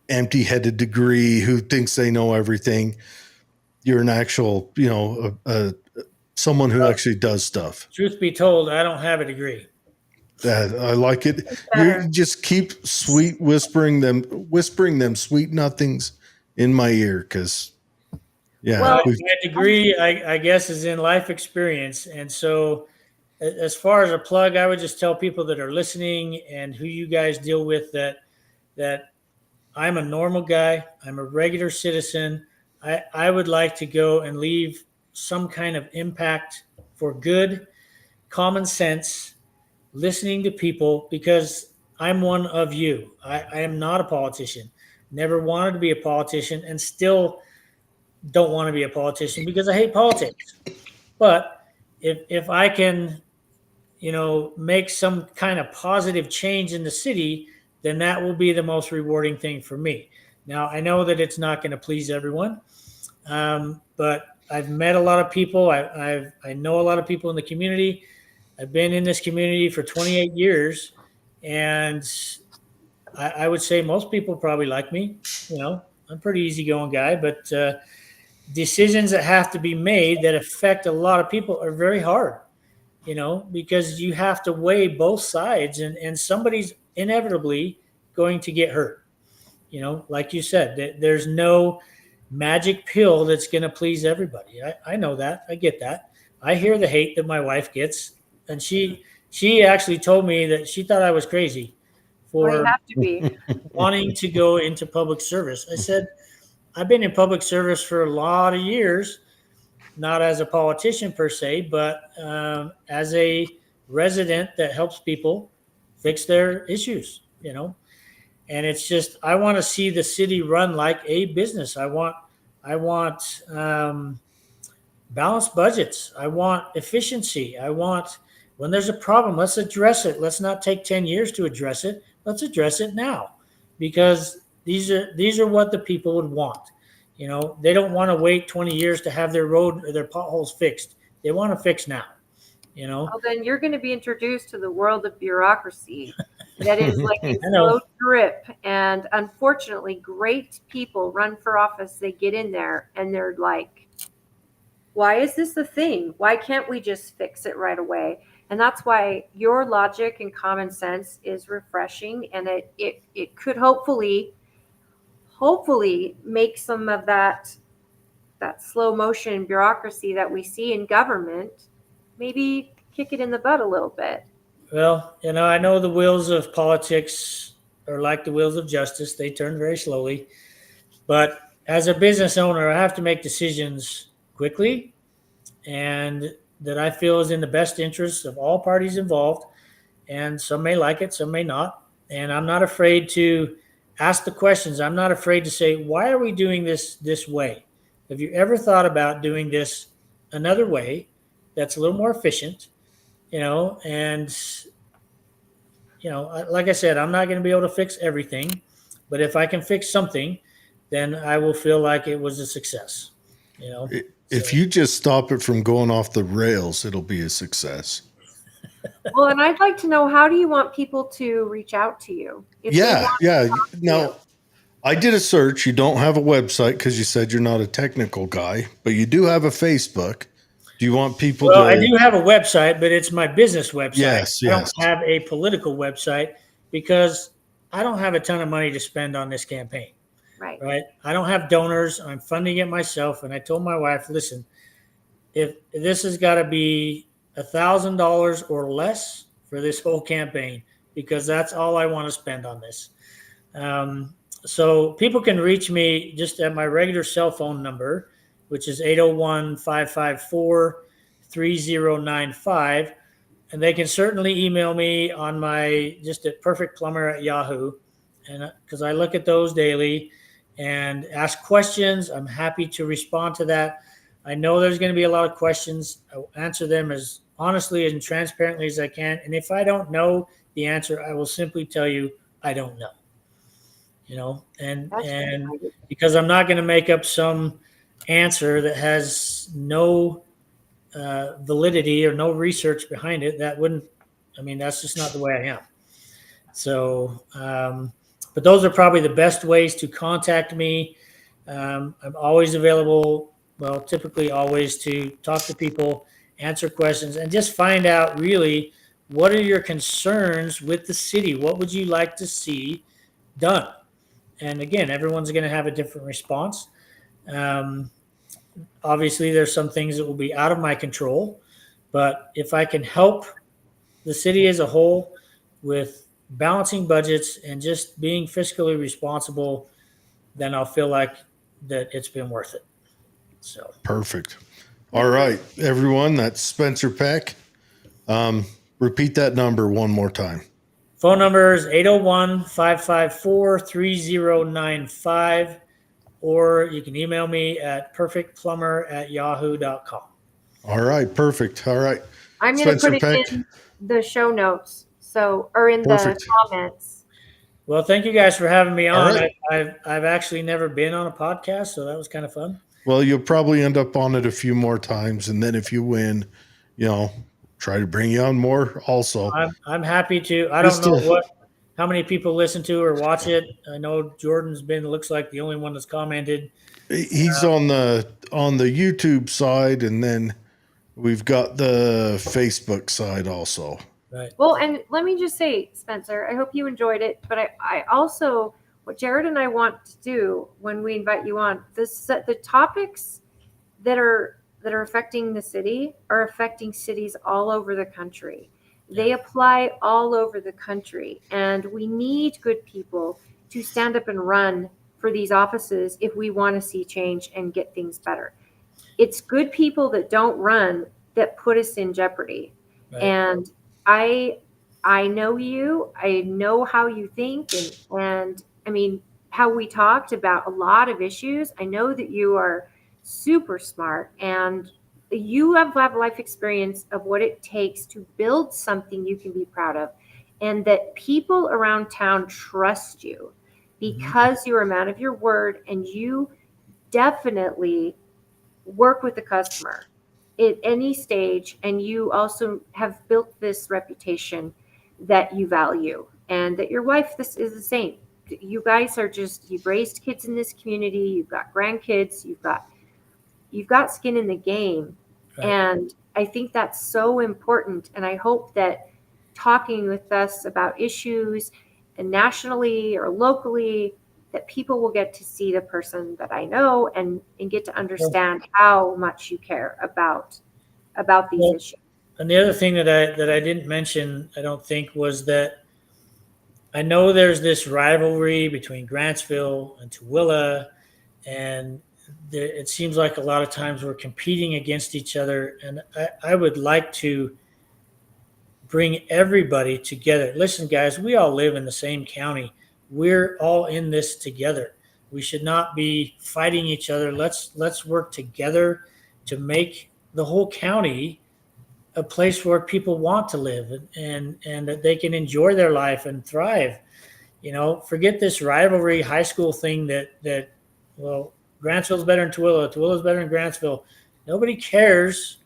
empty-headed degree who thinks they know everything. You're an actual, someone who actually does stuff. Truth be told, I don't have a degree. I like it. You just keep whispering them sweet nothings in my ear, because my degree, I guess, is in life experience. And so as far as a plug, I would just tell people that are listening and who you guys deal with that I'm a normal guy. I'm a regular citizen. I would like to go and leave some kind of impact for good, common sense, listening to people, because I'm one of you. I am not a politician. Never wanted to be a politician, and still don't want to be a politician because I hate politics. But if I can, make some kind of positive change in the city, then that will be the most rewarding thing for me. Now, I know that it's not going to please everyone, but I've met a lot of people. I know a lot of people in the community. I've been in this community for 28 years, and I would say most people probably like me. I'm a pretty easygoing guy, but decisions that have to be made that affect a lot of people are very hard, because you have to weigh both sides, and somebody's inevitably going to get hurt. Like you said, there's no magic pill that's going to please everybody. I know that. I get that. I hear the hate that my wife gets. And she actually told me that she thought I was crazy for wanting to go into public service. I said, I've been in public service for a lot of years, not as a politician per se, but as a resident that helps people fix their issues, And it's just, I want to see the city run like a business. I want balanced budgets. I want efficiency. I want, when there's a problem, let's address it. Let's not take 10 years to address it. Let's address it now, because these are what the people would want. You know, they don't want to wait 20 years to have their road or their potholes fixed. They want to fix now, you know. Well, then you're going to be introduced to the world of bureaucracy that is like a I know. slow drip. And unfortunately, great people run for office. They get in there and they're like, why is this a thing? Why can't we just fix it right away? And that's why your logic and common sense is refreshing. And it could hopefully make some of that slow motion bureaucracy that we see in government, maybe kick it in the butt a little bit. Well, you know, I know the wheels of politics are like the wheels of justice. They turn very slowly. But as a business owner, I have to make decisions quickly and that I feel is in the best interest of all parties involved. And some may like it, some may not. And I'm not afraid to ask the questions. I'm not afraid to say, why are we doing this way? Have you ever thought about doing this another way that's a little more efficient? You know, and, you know, like I said, I'm not going to be able to fix everything, but if I can fix something, then I will feel like it was a success, you know. If you just stop it from going off the rails, it'll be a success. Well, and I'd like to know, how do you want people to reach out to you? If they Yeah. want Yeah. to talk to Now, you. I did a search. You don't have a website because you said you're not a technical guy, but you do have a Facebook. Do you want people Well, to? I do have a website, but it's my business website. Yes, I yes. don't have a political website because I don't have a ton of money to spend on this campaign, Right. right? I don't have donors. I'm funding it myself. And I told my wife, listen, if this has got to be $1,000 or less for this whole campaign, because that's all I want to spend on this. So people can reach me just at my regular cell phone number, which is 801-554-3095. And they can certainly email me on my, just at perfectplumber@yahoo. And because I look at those daily and ask questions, I'm happy to respond to that. I know there's going to be a lot of questions. I'll answer them as honestly and transparently as I can. And if I don't know the answer, I will simply tell you I don't know. You know, and because I'm not going to make up some answer that has no validity or no research behind it. That wouldn't, I mean, that's just not the way I am. So, but those are probably the best ways to contact me. I'm always available, well, typically always, to talk to people, answer questions, and just find out really what are your concerns with the city? What would you like to see done? And again, everyone's going to have a different response. Obviously, there's some things that will be out of my control, but if I can help the city as a whole with balancing budgets and just being fiscally responsible, then I'll feel like that it's been worth it. So Perfect. All right, everyone. That's Spencer Peck. Repeat that number one more time. phone number is 801-554-3095, or you can email me at perfectplumber@yahoo.com. All right, perfect. All right. I'm going to Spencer put it Peck. in the show notes, or in Perfect. the comments. Well, thank you guys for having me on. right. I've actually never been on a podcast, so that was kind of fun. Well, you'll probably end up on it a few more times, and then if you win, you know, try to bring you on more also. I'm happy to. I don't Just know how many people listen to or watch it. I know Jordan's looks like the only one that's commented. He's on the YouTube side, and then we've got the Facebook side also. Right. Well, and let me just say, Spencer, I hope you enjoyed it. But I also, what Jared and I want to do when we invite you on, the topics that are affecting the city are affecting cities all over the country. They apply all over the country, and we need good people to stand up and run for these offices if we want to see change and get things better. It's good people that don't run that put us in jeopardy. Right. And I I know you. I know how you think, and I mean how we talked about a lot of issues. I know that you are super smart and you have life experience of what it takes to build something you can be proud of, and that people around town trust you because you're a man of your word and you definitely work with the customer at any stage, and you also have built this reputation that you value, and that your wife this is the same. You guys are just, you've raised kids in this community, you've got grandkids, you've got skin in the game. Right. And I think that's so important, and I hope that talking with us about issues and nationally or locally, that people will get to see the person that I know, and get to understand how much you care about these Well, issues. And the other thing that I didn't mention, I don't think, was that I know there's this rivalry between Grantsville and Tooele, and it seems like a lot of times we're competing against each other. And I would like to bring everybody together. Listen, guys, we all live in the same county. We're all in this together. We should not be fighting each other. Let's work together to make the whole county a place where people want to live, and that they can enjoy their life and thrive. Forget this rivalry high school thing that well, Grantsville's better than Tooele, Tooele's better than Grantsville. Nobody cares.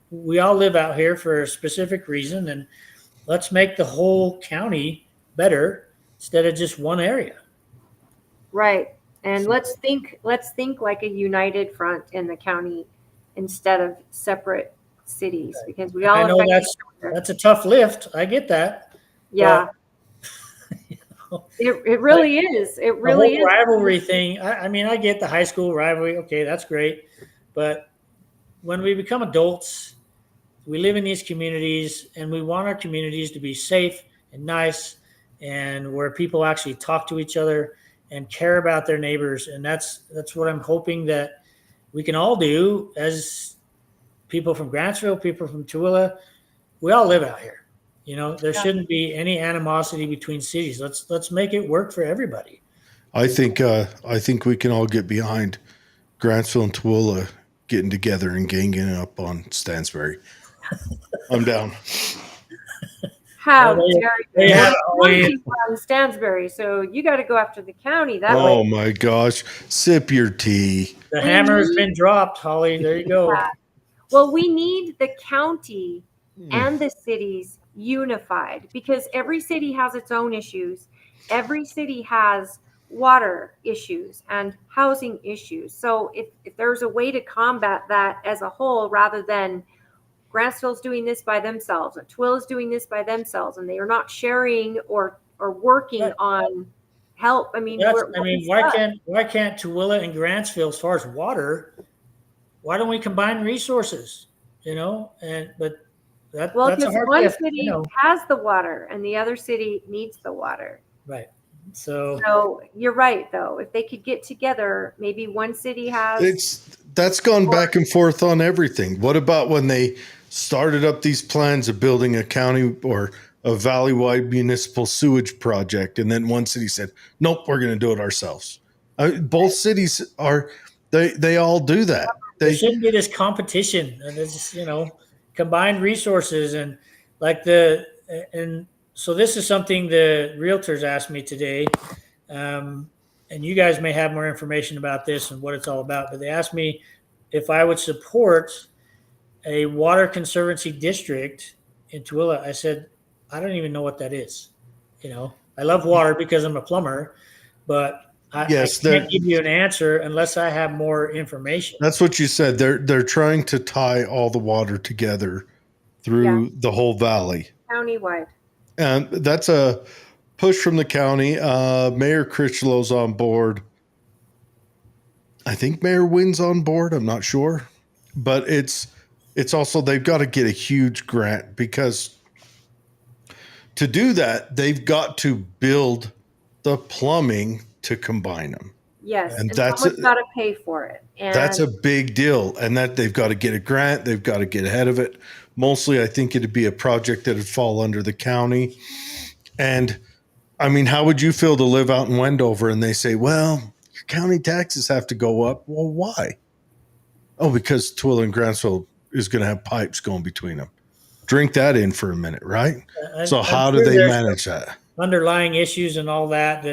We all live out here for a specific reason, and let's make the whole county better instead of just one area. Right. And let's think like a united front in the county instead of separate cities, because we all I know affect each other. that's a tough lift. I get that. Yeah. But, it really is. It really the whole is. rivalry thing. I mean, I get the high school rivalry. Okay, that's great. But when we become adults, we live in these communities, and we want our communities to be safe and nice, and where people actually talk to each other and care about their neighbors. And that's what I'm hoping that we can all do as people from Grantsville, people from Tooele. We all live out here. There shouldn't be any animosity between cities. Let's make it work for everybody. I think we can all get behind Grantsville and Tooele getting together and ganging up on Stansbury. I'm down. How Well, dare they you? have- From Stansbury, so you got to go after the county that Oh way. my gosh. Sip your tea. The hammer has been dropped, Holly. There you go. Yeah. Well, we need the county and the cities unified, because every city has its own issues. Every city has water issues and housing issues. So if there's a way to combat that as a whole, rather than Grantsville's doing this by themselves, or Tooele's doing this by themselves, and they are not sharing or working Right. on help. I mean, why can't Tooele and Grantsville, as far as water, why don't we combine resources? That's a because hard one lift, city has the water and the other city needs the water. Right. So you're right, though. If they could get together, maybe one city has. That's gone back and forth on everything. What about when they started up these plans of building a county or a valley-wide municipal sewage project, and then one city said, "Nope, we're going to do it ourselves." Both cities are. They all do that. there shouldn't be this competition, and it's just, combined resources, and so this is something the realtors asked me today. And you guys may have more information about this and what it's all about, but they asked me if I would support a water conservancy district in Tooele. I said, I don't even know what that is. I love water because I'm a plumber, but I can't give you an answer unless I have more information. That's what you said. They're trying to tie all the water together through the whole valley. Countywide. And that's a push from the county. Mayor Critchlow's on board. I think Mayor Wynn's on board. I'm not sure. But it's also, they've got to get a huge grant, because to do that, they've got to build the plumbing to combine them. Yes, And and that's someone's got to pay for it. And that's a big deal, and that they've got to get a grant. They've got to get ahead of it. Mostly, I think it'd be a project that would fall under the county. And I mean, how would you feel to live out in Wendover and they say, well, your county taxes have to go up? Well, why? Oh, because Tooele and Grantsville is going to have pipes going between them. Drink that in for a minute, right? So I'm how do sure they there's manage that? underlying issues and all that,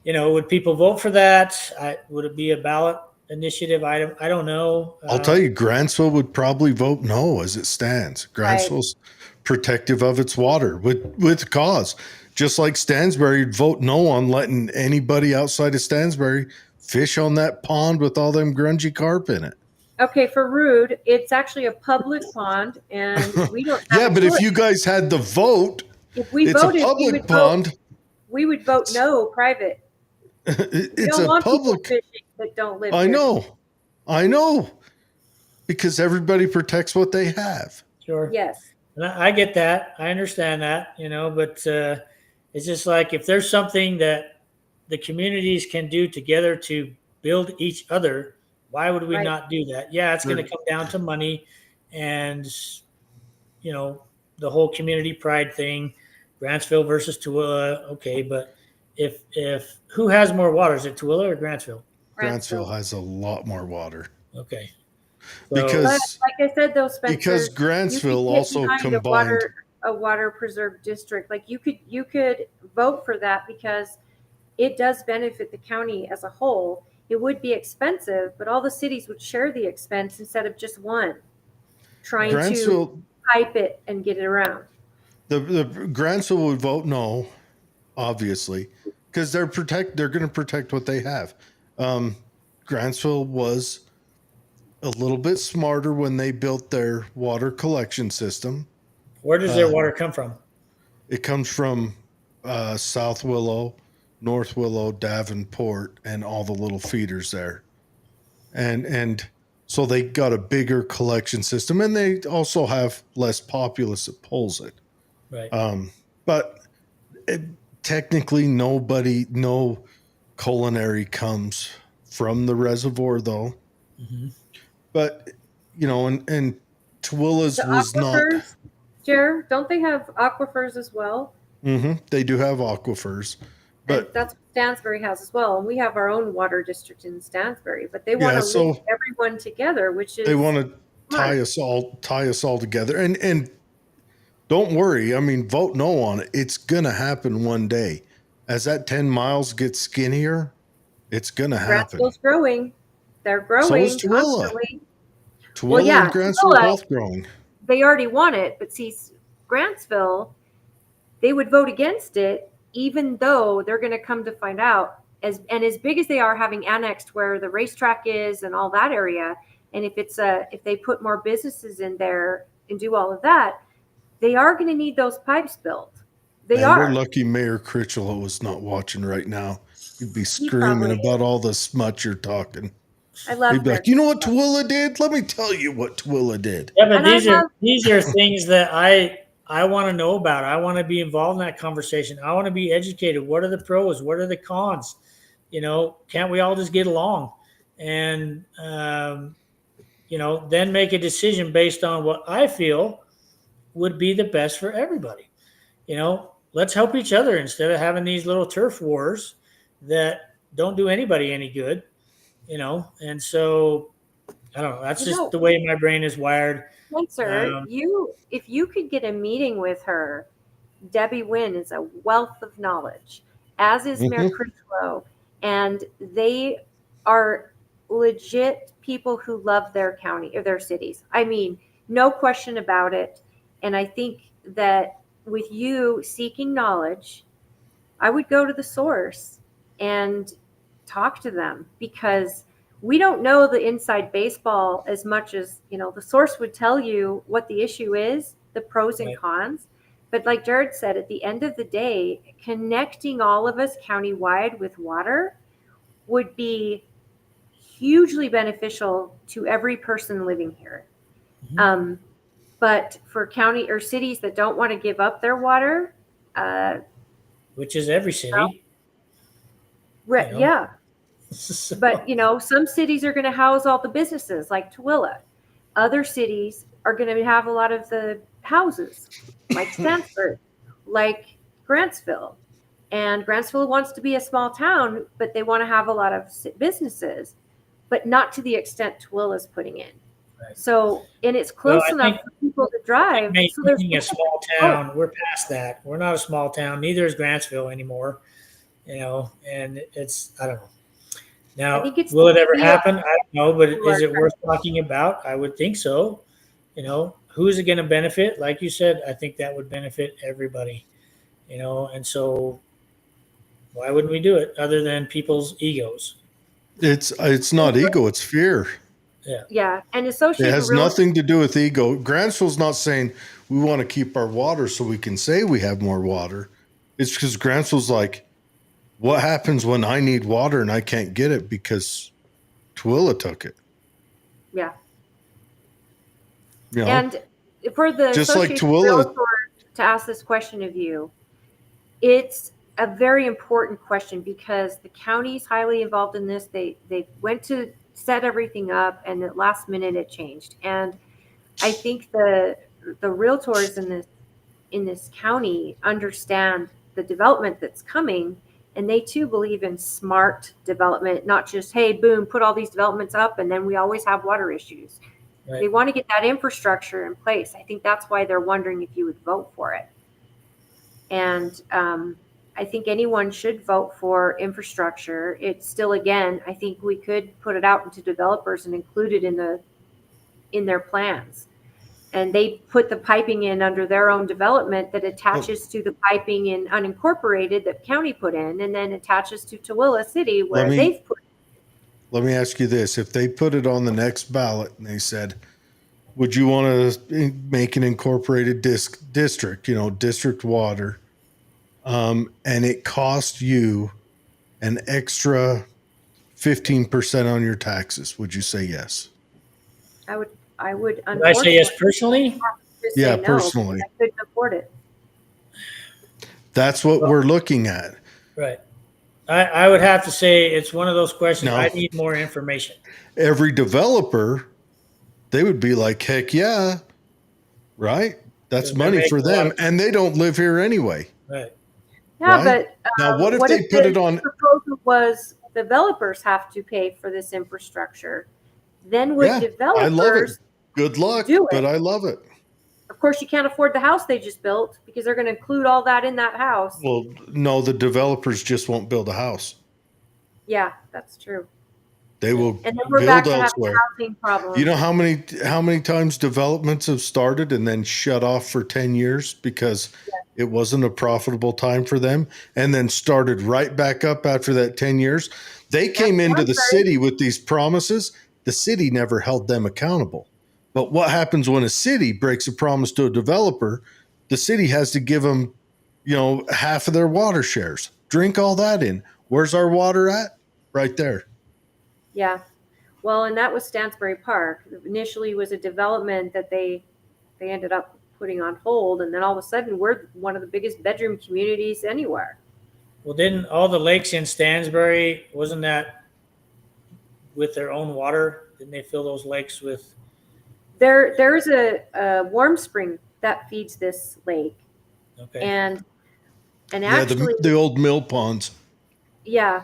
would people vote for that? Would it be a ballot initiative item? I don't know. I'll tell you, Grantsville would probably vote no as it stands. Right. Grantsville's protective of its water with cause. Just like Stansbury would vote no on letting anybody outside of Stansbury fish on that pond with all them grungy carp in it. okay, for Rude, it's actually a public pond, and we don't have Yeah, a but if choice. you guys had the vote, If we it's voted, a public pond. We would vote no private. We It's don't a want people public. fishing that don't live I here. know, because everybody protects what they have. Sure. Yes. And I get that. I understand that, but it's just like if there's something that the communities can do together to build each other, why would we Right. not do that? Yeah, it's going to Right. come down to money and, the whole community pride thing, Grantsville versus Tooele. Okay, but if who has more water? Is it Tooele or Grantsville? Grantsville has a lot more water Okay. because But like I said, though, Spencer, because you could Grantsville get also behind combined. a water preserve district. Like you could vote for that because it does benefit the county as a whole. It would be expensive, but all the cities would share the expense instead of just one trying to Grantsville, pipe it and get it around. the Grantsville would vote no, obviously, because they're going to protect what they have. Grantsville was a little bit smarter when they built their water collection system. Where does their water come from? It comes from South Willow, North Willow, Davenport, and all the little feeders there. And so they got a bigger collection system, and they also have less populace that pulls it. Right. But technically, no culinary comes from the reservoir, though. Mm-hmm. But, and Tooele's The was not. aquifers, Jer, don't they have aquifers as well? They do have aquifers. And But that's what Stansbury has as well. And we have our own water district in Stansbury, but they want to so link everyone together, which is they want to smart. tie us all together. And don't worry. I mean, vote no on it. It's going to happen one day. As that 10 miles gets skinnier, it's going to happen. Grantsville's growing. They're growing So is Tooele. constantly. Tooele yeah, and Grantsville Tooele- are both growing. They already want it, but see, Grantsville, they would vote against it, even though they're going to come to find out, as big as they are, having annexed where the racetrack is and all that area, and if they put more businesses in there and do all of that, they are going to need those pipes built. We're lucky Mayor Critchlow is not watching right now. He'd be screaming about all the smut you're talking. I love He'd be their- like, you know what Tooele did? Let me tell you what Tooele did. Yeah, but And these are things that I want to know about. I want to be involved in that conversation. I want to be educated. What are the pros? What are the cons? Can't we all just get along? And then make a decision based on what I feel would be the best for everybody. Let's help each other instead of having these little turf wars that don't do anybody any good. And so I don't know. That's just the way my brain is wired. Spencer, if you could get a meeting with her, Debbie Wynn is a wealth of knowledge, as is Mayor Critchlow, and they are legit people who love their county or their cities. I mean, no question about it. And I think that with you seeking knowledge, I would go to the source and talk to them, because we don't know the inside baseball as much as, the source would tell you what the issue is, the pros and cons. But like Jared said, at the end of the day, connecting all of us countywide with water would be hugely beneficial to every person living here. Mm-hmm. But for county or cities that don't want to give up their water, which is every city. yeah. So, But, you know, some cities are going to house all the businesses like Tooele. Other cities are going to have a lot of the houses like Stanford, like Grantsville. And Grantsville wants to be a small town, but they want to have a lot of businesses, but not to the extent Tooele is putting in. Right. So, and it's Well, close enough for people to drive. So there's maintaining a small town, we're past that. We're not a small town. Neither is Grantsville anymore. You know, and it's, I don't know. I Now, think it's will it ever the happen? I don't know, but people is are it worth talking about? I would think so. You know, who is it going to benefit? Like you said, I think that would benefit everybody. You know, and so why wouldn't we do it other than people's egos? It's not ego, it's fear. Yeah, and It associated has real nothing to do with ego. Grantsville's not saying we want to keep our water so we can say we have more water. It's because Grantsville's like, what happens when I need water and I can't get it because Tooele took it? yeah. You know, And for the just like Association Tooele, Realtor to ask this question of you, it's a very important question because the county's highly involved in this. They went to set everything up, and at last minute it changed. And I think the realtors in this county understand the development that's coming, and they too believe in smart development, not just, hey, boom, put all these developments up and then we always have water issues. Right. They want to get that infrastructure in place. I think that's why they're wondering if you would vote for it. And I think anyone should vote for infrastructure. It's still, again, I think we could put it out into developers and include it in their plans. And they put the piping in under their own development that attaches to the piping in unincorporated that county put in, and then attaches to Tooele City where they've put. let me ask you this. If they put it on the next ballot and they said, would you want to make an incorporated district, you know, district water, and it cost you an extra 15% on your taxes, would you say yes? I would. Would I say yes personally? Yeah, no, personally. I couldn't afford it. That's what we're looking at. Right. I would have to say it's one of those questions. No. I need more information. Every developer, they would be like, heck yeah, right? That's They're money for making a lot them. of- And they don't live here anyway. Right. Yeah, Right? but Now, what if they put it on? The proposal was developers have to pay for this infrastructure. Then would Yeah, developers? I love it. Good luck, do it? but I love it. Of course, you can't afford the house they just built because they're going to include all that in that house. Well, no, the developers just won't build a house. Yeah, that's true. They will And then we're back build to having elsewhere. housing problems. You know how many times developments have started and then shut off for 10 years because it wasn't a profitable time for them, and then started right back up after that 10 years? They came into the city with these promises. The city never held them accountable. But what happens when a city breaks a promise to a developer? The city has to give them, you know, half of their water shares. Drink all that in. Where's our water at? Right there. Yeah. Well, and that was Stansbury Park. Initially was a development that they ended up putting on hold, and then all of a sudden we're one of the biggest bedroom communities anywhere. Well, didn't all the lakes in Stansbury, wasn't that with their own water? Didn't they fill those lakes with? There's a warm spring that feeds this lake. Okay. And Yeah, actually the old mill ponds. yeah,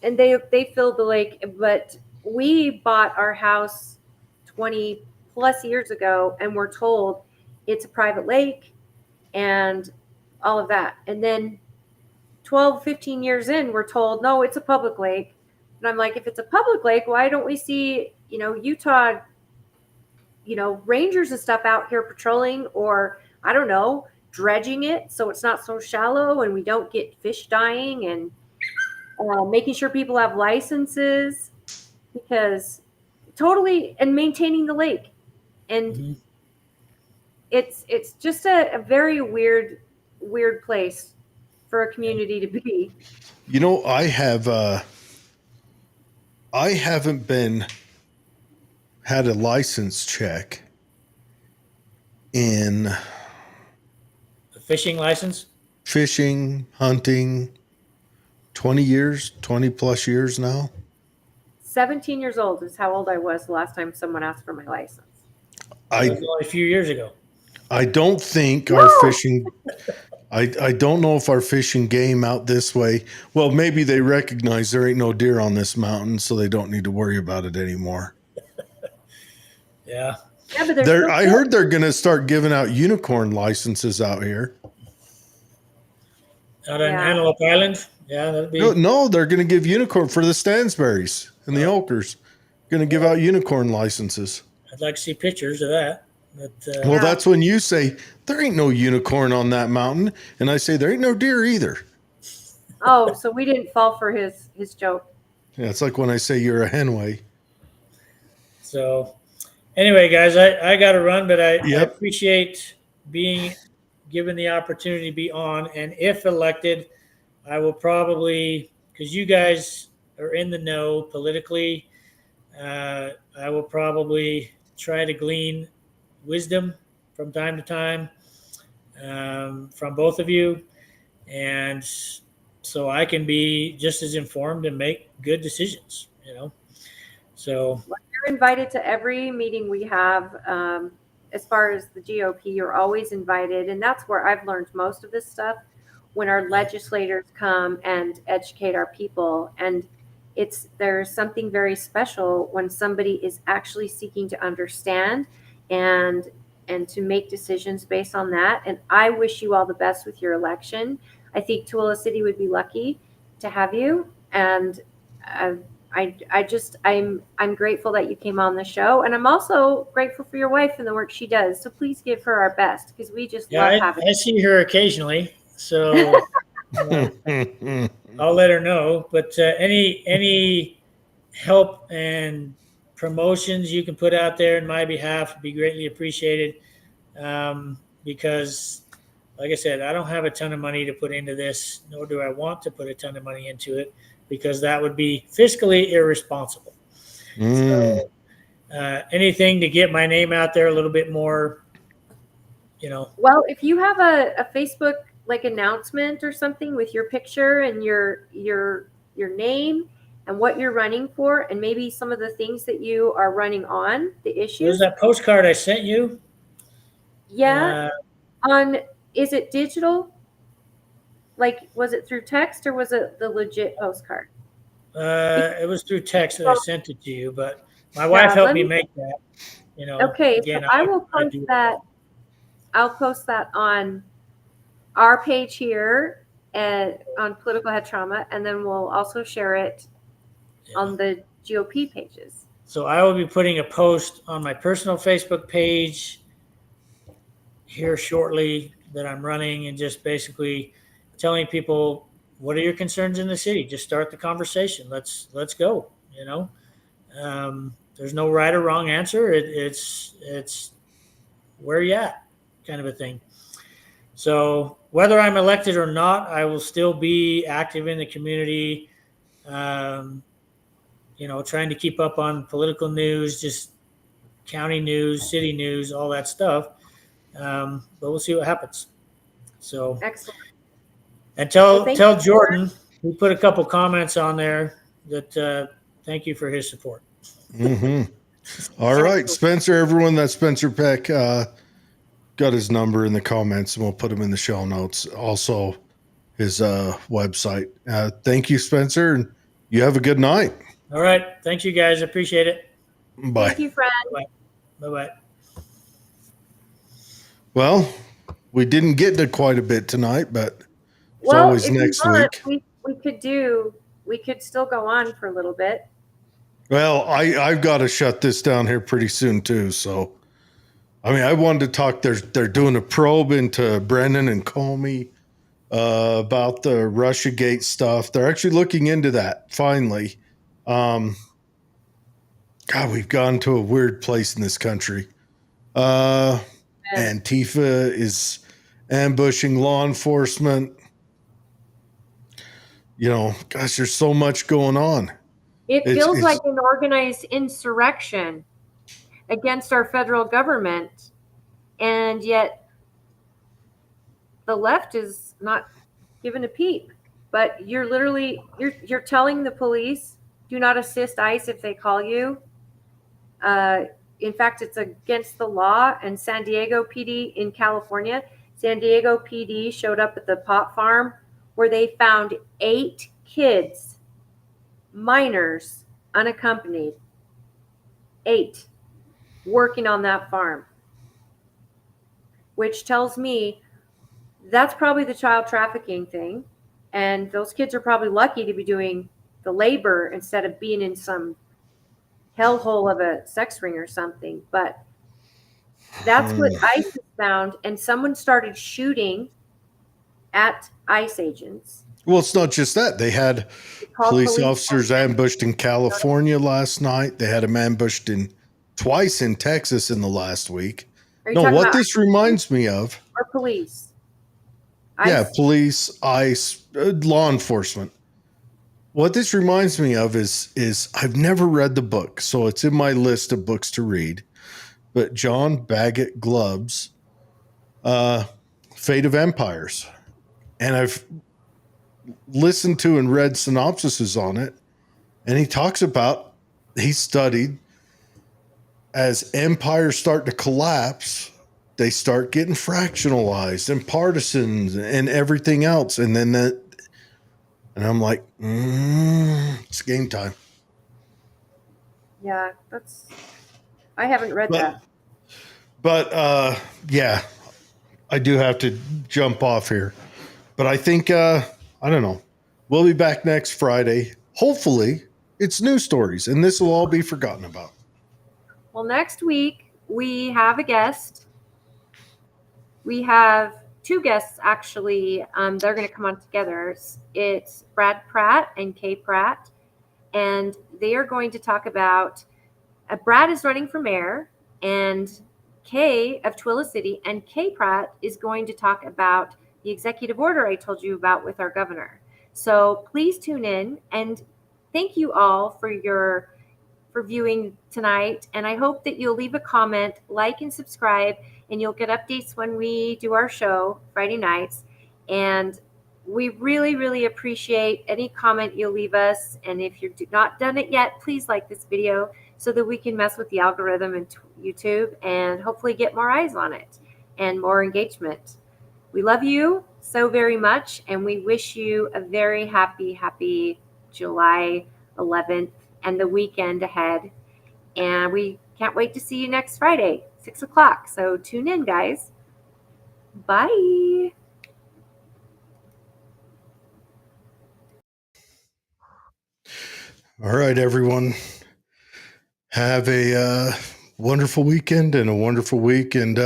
and they filled the lake, but we bought our house 20 plus years ago and we're told it's a private lake and all of that. And then 12, 15 years in, we're told, no, it's a public lake. And I'm like, if it's a public lake, why don't we see, you know, Utah, you know, rangers and stuff out here patrolling, or I don't know, dredging it so it's not so shallow and we don't get fish dying, and making sure people have licenses, because totally, and maintaining the lake. And it's just a very weird place for a community to be. You know, I haven't had a license check in A fishing license? fishing, hunting, 20 plus years now. 17 years old is how old I was the last time someone asked for my license. That I was only a few years ago. I don't think No. our fishing. I don't know if our fishing game out this way. Well, maybe they recognize there ain't no deer on this mountain, so they don't need to worry about it anymore. Yeah. Yeah, but there's I heard they're going to start giving out unicorn licenses out here. Out on Yeah. Antelope Island. Yeah, that'd be. No, they're going to give unicorn for the Stansberries and the Okers. Going to give out unicorn licenses. I'd like to see pictures of that. But Well, that's when you say there ain't no unicorn on that mountain, and I say there ain't no deer either. Oh, so we didn't fall for his joke. Yeah, it's like when I say you're a henway. so, anyway, guys, I got to run, but I Yep. appreciate being given the opportunity to be on. And if elected, I will probably, because you guys are in the know politically, I will probably try to glean wisdom from time to time from both of you. And so I can be just as informed and make good decisions, So, You're invited to every meeting we have. As far as the GOP, you're always invited. And that's where I've learned most of this stuff, when our legislators come and educate our people. And there's something very special when somebody is actually seeking to understand and to make decisions based on that. And I wish you all the best with your election. I think Tooele City would be lucky to have you. And I'm grateful that you came on the show, and I'm also grateful for your wife and the work she does. So please give her our best, because we just love having I see her occasionally, so I'll let her know. But any help and promotions you can put out there in my behalf would be greatly appreciated. Because, like I said, I don't have a ton of money to put into this, nor do I want to put a ton of money into it, because that would be fiscally irresponsible. So, anything to get my name out there a little bit more, Well, if you have a Facebook announcement or something with your picture and your name and what you're running for, and maybe some of the things that you are running on, the There's issues. that postcard I sent you. Yeah. Is it digital? Was it through text, or was it the legit postcard? It was through text that I sent it to you, but my wife helped me make that. Okay, again, so I will post that. I'll post that on our page here on Political Head Trauma, and then we'll also share it on the GOP pages. So I will be putting a post on my personal Facebook page here shortly that I'm running, and just basically telling people, what are your concerns in the city? Just start the conversation. Let's go. There's no right or wrong answer. It's where you at, kind of a thing. So whether I'm elected or not, I will still be active in the community. Trying to keep up on political news, just county news, city news, all that stuff. But we'll see what happens. So excellent. And tell Jordan, we put a couple comments on there that thank you for his support. Mm-hmm. All right, Spencer, everyone, that's Spencer Peck. Got his number in the comments, and we'll put him in the show notes. Also, his website. Thank you, Spencer, and you have a good night. All right. Thanks, you guys. Appreciate it. Bye. Thank you, friend. Bye-bye. Well, we didn't get to quite a bit tonight, but it's always next week. We could still go on for a little bit. Well, I've got to shut this down here pretty soon too. So, I wanted to talk. They're doing a probe into Brennan and Comey about the Russiagate stuff. They're actually looking into that finally. God, we've gone to a weird place in this country. Antifa is ambushing law enforcement. Gosh, there's so much going on. It feels like an organized insurrection against our federal government, and yet the left is not giving a peep. But you're telling the police do not assist ICE if they call you. In fact, it's against the law. And San Diego PD in California, San Diego PD showed up at the pot farm where they found 8 kids, minors, unaccompanied, 8, working on that farm, which tells me that's probably the child trafficking thing. And those kids are probably lucky to be doing the labor instead of being in some hellhole of a sex ring or something. But that's what ICE has found. And someone started shooting at ICE agents. Well, it's not just that. They had police officers ambushed in California last night. They had them ambushed twice in Texas in the last week. No, what this reminds me of. Or police. Yeah, police, ICE, law enforcement. What this reminds me of is I've never read the book, so it's in my list of books to read. But John Bagot Glubb's Fate of Empires. And I've listened to and read synopsises on it. And he talks about, he studied as empires start to collapse, they start getting fractionalized and partisans and everything else. And then and I'm like, it's game time. Yeah, I haven't read that. But yeah, I do have to jump off here. But I think, I don't know. We'll be back next Friday. Hopefully it's news stories and this will all be forgotten about. Well, next week we have a guest. We have 2 guests, actually. They're going to come on together. It's Brad Pratt and Kay Pratt. And they are going to talk about, Brad is running for mayor, and Kay of Tooele City, and Kay Pratt is going to talk about the executive order I told you about with our governor. So please tune in, and thank you all for viewing tonight. And I hope that you'll leave a comment, like and subscribe, and you'll get updates when we do our show Friday nights. And we really, really appreciate any comment you'll leave us. And if you've not done it yet, please like this video so that we can mess with the algorithm in YouTube and hopefully get more eyes on it and more engagement. We love you so very much, and we wish you a very happy July 11th and the weekend ahead. And we can't wait to see you next Friday, 6 o'clock. So tune in, guys. Bye. All right, everyone. Have a wonderful weekend and a wonderful week. And